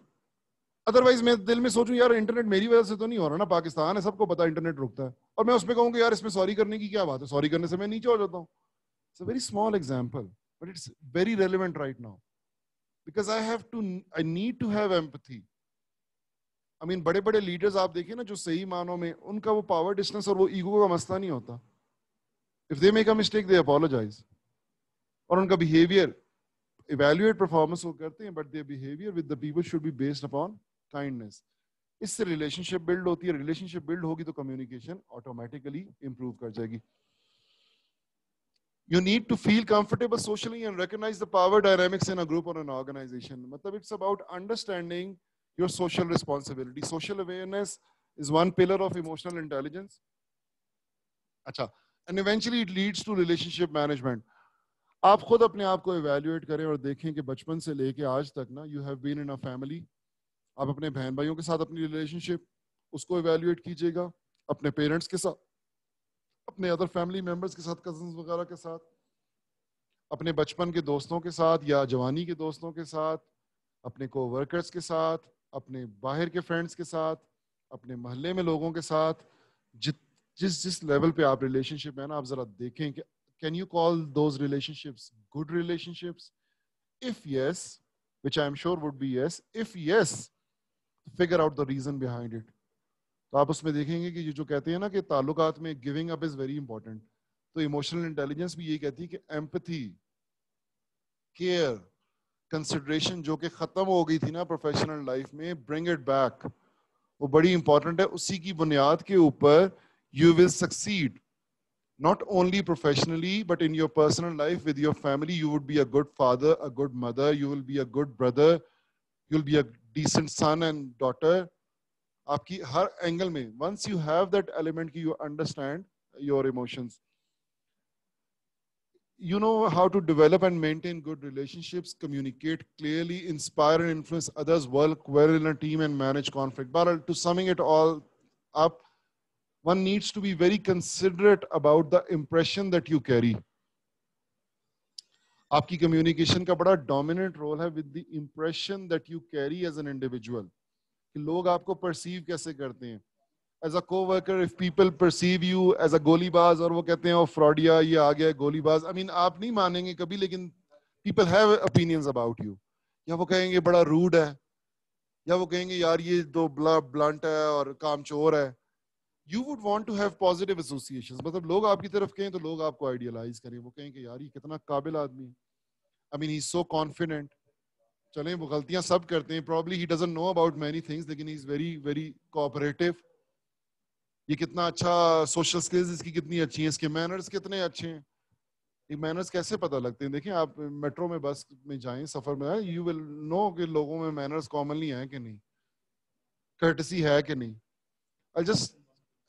Otherwise मैं दिल में सोचूं यार इंटरनेट मेरी वजह से तो नहीं हो रहा ना, पाकिस्तान है, सबको पता इंटरनेट रुकता है, और मैं उसमें कहूँ कि यार इसमें सॉरी करने की क्या बात है, सॉरी करने से मैं नीचे हो जाता हूँ. It's a very small example, but it's very relevant right now, because I need to have empathy. I mean बड़े बड़े लीडर्स आप देखिए ना, जो सही मानों में उनका वो पावर डिस्टेंस और वो ईगो का मसला नहीं होता. If they make a mistake they apologise, और उनका बिहेवियर, इवैल्यूएट परफॉर्मेंस वो करते हैं, but their behaviour with the people should be based upon kindness. इससे रिलेशनशिप बिल्ड होती है. रिलेशनशिप बिल्ड होगी तो कम्युनिकेशन ऑटोमेटिकली इंप्रूव कर जाएगी. You need to feel comfortable socially and recognize the power dynamics in a group or an organization. मतलब it's about understanding your social responsibility. Social awareness is one pillar of emotional intelligence. अच्छा, and eventually it leads to relationship management. आप खुद अपने आप को evaluate करें और देखें कि बचपन से लेके आज तक ना, you have been in a family. आप अपने बहन भाइयों के साथ अपनी रिलेशनशिप उसको evaluate कीजिएगा, अपने पेरेंट्स के साथ, अपने अदर फैमिली मेंबर्स के साथ, कजन्स वगैरह के साथ, अपने बचपन के दोस्तों के साथ या जवानी के दोस्तों के साथ, अपने कोवर्कर्स के साथ, अपने बाहर के फ्रेंड्स के साथ, अपने मोहल्ले में लोगों के साथ. जिस लेवल पे आप रिलेशनशिप में है ना, आप जरा देखें कि can you call those relationships good relationships. If yes, which I am sure would be yes, if yes, figure out the reason behind it. तो आप उसमें देखेंगे कि ये जो कहते हैं ना कि ताल्लुकात में giving up is very important, तो इमोशनल इंटेलिजेंस भी यही कहती है कि एम्पैथी, केयर, कंसिडरेशन जो कि खत्म हो गई थी ना प्रोफेशनल लाइफ में, ब्रिंग इट बैक, वो बड़ी इंपॉर्टेंट है. उसी की बुनियाद के ऊपर you will succeed, not only professionally but in your personal life with your family. You would be a good father, a good mother, you will be a good brother, you'll be a decent son and daughter. आपकी हर angle में, once you have that element कि you understand your emotions, you know how to develop and maintain good relationships, communicate clearly, inspire and influence others, work well in a team and manage conflict. But to summing it all up, one needs to be very considerate about the impression that you carry. आपकी communication का बड़ा dominant role है with the impression that you carry as an individual. कि लोग आपको perceive कैसे करते हैं. As a co-worker, if people perceive you as a गोलीबाज और वो कहते हैं ओ फ्रॉडिया, ये आ गया गोलीबाज, I mean आप नहीं मानेंगे कभी, लेकिन people have opinions about you. या वो कहेंगे बड़ा rude है, या वो कहेंगे यार ये तो बड़ा blunt है और कामचोर है. You would want to have positive associations. मतलब लोग आपकी तरफ कहें तो लोग आपको आइडियलाइज करें, वो कहें कि यार ये कितना काबिल आदमी है. I mean he's so confident. चलें वो गलतियां सब करते हैं, probably he doesn't know about many things, लेकिन he's very very cooperative. ये कितना अच्छा सोशल स्किल्स इसकी कितनी अच्छी हैं, इसके मैनर्स कितने अच्छे हैं. ये मैनर्स कैसे पता लगते हैं? देखिए आप मेट्रो में, बस में जाएं, सफर में आए, यू विल नो कि लोगों में मैनर्स कॉमनली हैं कि नहीं, कर्टसी है कि नहीं. I just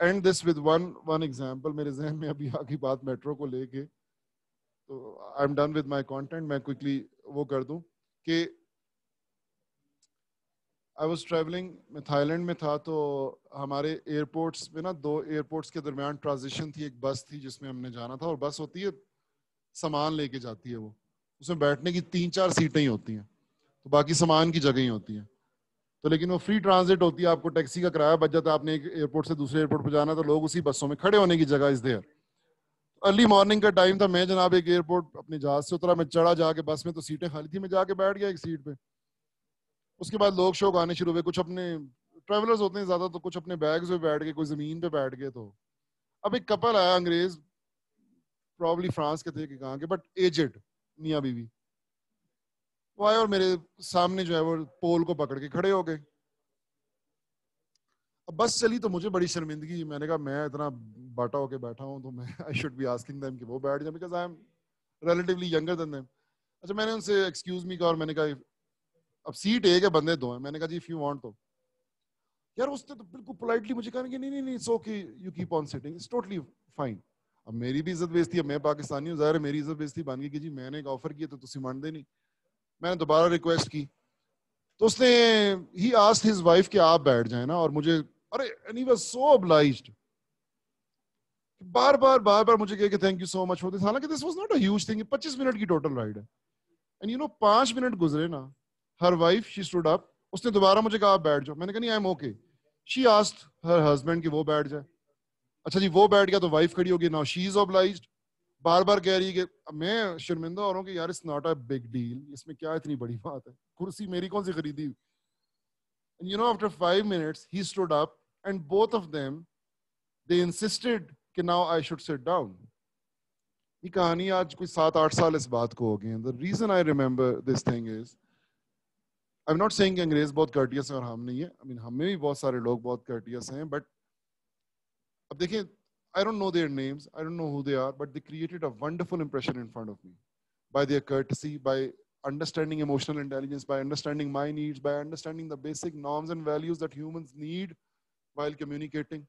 and this with one example. मेरे जहन में अभी आगे बात मेट्रो को लेके, तो I am done with my content. मैं क्विकली वो कर दूं कि आई वॉज ट्रेवलिंग, मैं थाईलैंड में था, तो हमारे एयरपोर्ट्स पे ना 2 एयरपोर्ट्स के दरमियान ट्रांजिशन थी, एक बस थी जिसमें हमने जाना था, और बस होती है सामान लेके जाती है, वो उसमें बैठने की 3-4 सीटें ही होती हैं, तो बाकी सामान की जगह ही होती हैं। तो लेकिन वो फ्री ट्रांजिट होती है, आपको टैक्सी का किराया बच जाता है, आपने एक एयरपोर्ट से दूसरे एयरपोर्ट पर जाना, तो लोग उसी बसों में खड़े होने की जगह इज देयर। अर्ली मॉर्निंग का टाइम था, मैं जनाब एक एयरपोर्ट अपने जहाज से उतरा, मैं चढ़ा जाके बस में, तो सीटें खाली थी, मैं जाके बैठ गया एक सीट पे। उसके बाद लोग शोक आने शुरू हुए, कुछ अपने ट्रेवलर्स होते हैं ज्यादा, तो कुछ अपने बैग्स में बैठ गए, कोई जमीन पे बैठ गए। तो अब एक कपल आया अंग्रेज, प्रॉब्ली फ्रांस के थे कि कहाँ के, बट एजेड, मियाँ बीवी, वो आए और मेरे सामने जो है वो पोल को पकड़ के खड़े हो गए। अब बस चली तो मुझे बड़ी शर्मिंदगी, मैंने कहा मैं इतना बाटा होके बैठा हूँ, तो मैं I should be asking them कि वो बैठ जाए, because I M relatively younger than them. अच्छा, मैंने उनसे एक्सक्यूज मी कहा, और मैंने कहा अब सीट एक है, बंदे 2 हैं, मैंने कहा जी इफ यू वांट तो। यार उसने तो बिल्कुल पोलाइटली मुझे कहा कि नहीं नहीं नहीं, it's okay, you keep on sitting, it's totally fine. अब मेरी भी इज्जत बेइज्जती है, मैं पाकिस्तानी हूँ, जाहिर है मेरी इज्जत बेइज्जती बन गई कि जी मैंने एक ऑफर किया तो तुम मानते नहीं। मैंने दोबारा रिक्वेस्ट की, तो उसने ही आस्क्ड हिज वाइफ कि आप बैठ जाए ना, और मुझे, अरे and he was so obliged, बार बार मुझे कहे कि thank you so much for this, हालांकि this was not a huge thing, 25 minute की टोटल राइड है। एंड यू नो 5 मिनट गुजरे ना, हर वाइफ शी स्टूड अप, उसने दोबारा मुझे कहा आप बैठ जाओ, मैंने कहा नहीं I am okay. She asked her husband कि वो बैठ जाए, अच्छा जी वो बैठ गया, तो वाइफ खड़ी होगी, नाउ शी इज ऑब्लाइज्ड, बार बार कह रही है कि, अब मैं शर्मिंदा हो रहा हूँ कि यार it's not a big deal, इसमें क्या इतनी बड़ी बात है, कुर्सी मेरी कौन सी खरीदी। And you know, after 5 minutes, he stood up, and both of them, they insisted कि now I should sit down. ये कहानी आज कोई 7-8 साल इस बात को हो गए हैं. The reason I remember this thing is, I'm not saying कि अंग्रेज बहुत courteous हैं और हम नहीं है. I mean, हमें भी बहुत सारे लोग बहुत courteous हैं, but अब देखिए, I don't know their names, I don't know who they are, but they created a wonderful impression in front of me by their courtesy, by understanding emotional intelligence, by understanding my needs, by understanding the basic norms and values that humans need while communicating.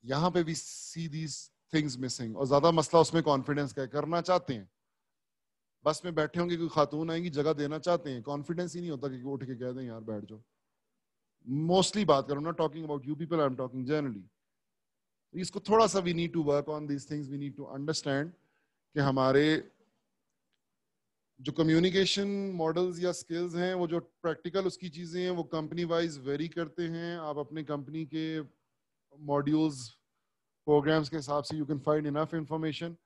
यहाँ पे भी see these things missing, और ज्यादा मसला उसमें confidence का है, करना चाहते हैं, बस में बैठे होंगे, कोई खातून आएंगी, जगह देना चाहते हैं, कॉन्फिडेंस ही नहीं होता कि उठ के कह दें यार बैठ जाओ। मोस्टली बात करूँ, not talking about you people, I am talking generally. इसको थोड़ा सा we need to work on these things, we need to understand कि हमारे जो कम्युनिकेशन मॉडल्स या स्किल्स हैं, वो जो प्रैक्टिकल उसकी चीजें हैं, वो कंपनी वाइज वेरी करते हैं। आप अपने कंपनी के मॉड्यूल्स प्रोग्राम्स के हिसाब से you can find enough information.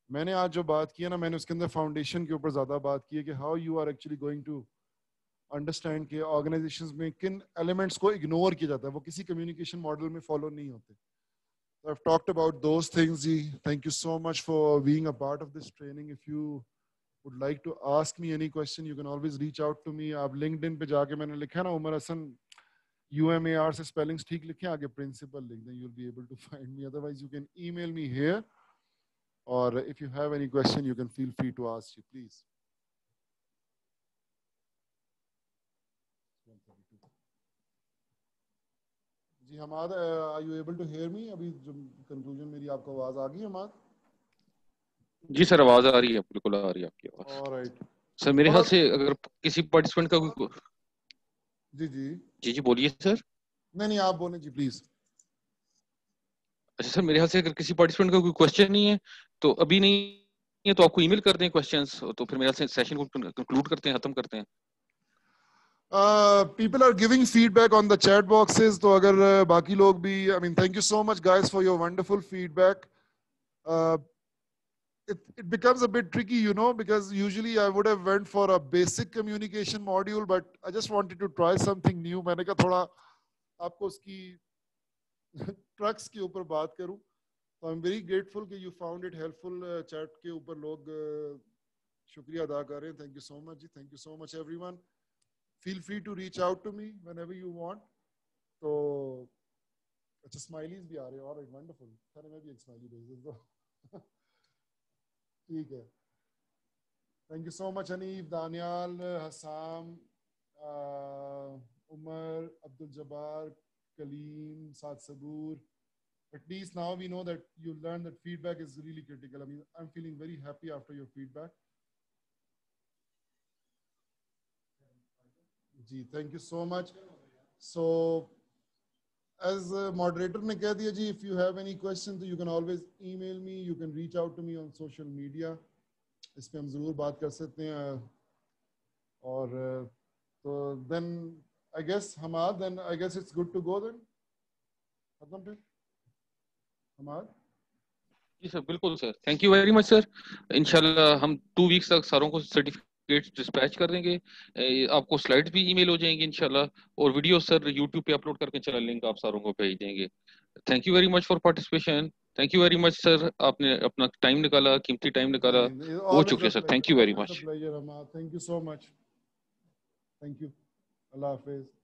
मैंने आज जो बात की है ना, मैंने उसके अंदर फाउंडेशन के ऊपर ज्यादा बात की है कि how you are actually going to understand कि ऑर्गेनाइजेशंस में किन एलिमेंट्स को इग्नोर किया जाता है, वो किसी कम्युनिकेशन मॉडल में फॉलो नहीं होते। So I've talked about those things. Ji. Thank you so much for being a part of this training. If you would like to ask me any question, you can always reach out to me. आप LinkedIn पे जाके मैंने लिखा ना Umar Hasan, UMAR से spellings ठीक लिखे, आगे principal लिख दें, you'll be able to find me. Otherwise, you can email me here, or if you have any question, you can feel free to ask you, please. Ji Hammad, are you able to hear me? अभी जो conclusion मेरी आपको आवाज आ गई हमाद? जी sir, आवाज आ रही है, बिल्कुल आ रही है आपकी आवाज। All right. सर मेरे ख्याल बहुत से अगर किसी पार्टिसिपेंट का कोई, जी जी जी बोलिए सर। नहीं नहीं, आप बोलें जी प्लीज। अच्छा सर, मेरे ख्याल से अगर किसी पार्टिसिपेंट का कोई क्वेश्चन नहीं है तो अभी नहीं है, तो आपको ईमेल कर दें क्वेश्चंस, तो फिर मेरे ख्याल से सेशन को कंक्लूड करते हैं, खत्म करते हैं। People are giving feedback on the chat boxes, तो अगर बाकी लोग भी, I mean, thank you so much guys for your wonderful feedback. uh, it becomes a bit tricky, you know, because usually I would have went for a basic communication module, but I just wanted to try something new. मैंने कहा थोड़ा आपको उसकी trucks के ऊपर बात करूं, तो आई एम वेरी ग्रेटफुल कि you found it helpful. Chat के ऊपर लोग शुक्रिया अदा कर रहे हैं, थैंक यू सो मच जी, thank you so much everyone. Feel free to reach out to me whenever you want. तो अच्छा, स्माइलीज भी आ रहे हैं, ऑलराइट, वंडरफुल। अरे मैं भी एक स्माइली भेज देता हूं। ठीक है, thank you so much Hanif, Daniyal, Hasam, Umar, Abdul Jabbar, Kaleem, Saad Sabur. At least now we know that you learn that feedback is really critical. I mean, I'm feeling very happy after your feedback. जी, thank you so much. So as moderator ने कह दिया जी, if you have any questions you can always email me, you can reach out to me on social media. इस पे हम जरूर बात कर सकते हैं. और तो then I guess Hamad, then I guess it's good to go then. खत्म फिर हमाद. जी सर, बिल्कुल sir. Thank you very much sir. इंशाल्लाह हम 2 वीक्स तक सारों को सर्टिफिकेट्स डिस्पैच कर देंगे. आपको स्लाइड्स भी ईमेल हो जाएंगी इंशाल्लाह, और वीडियो सर यूट्यूब पे अपलोड करके चैनल लिंक आप सारों को भेज देंगे. Thank you very much for participation. Thank you very much sir, आपने अपना टाइम निकाला, कीमती टाइम निकाला. बहुत शुक्रिया sir. Thank you very much. Thank you so much. Thank you. Allah Hafiz.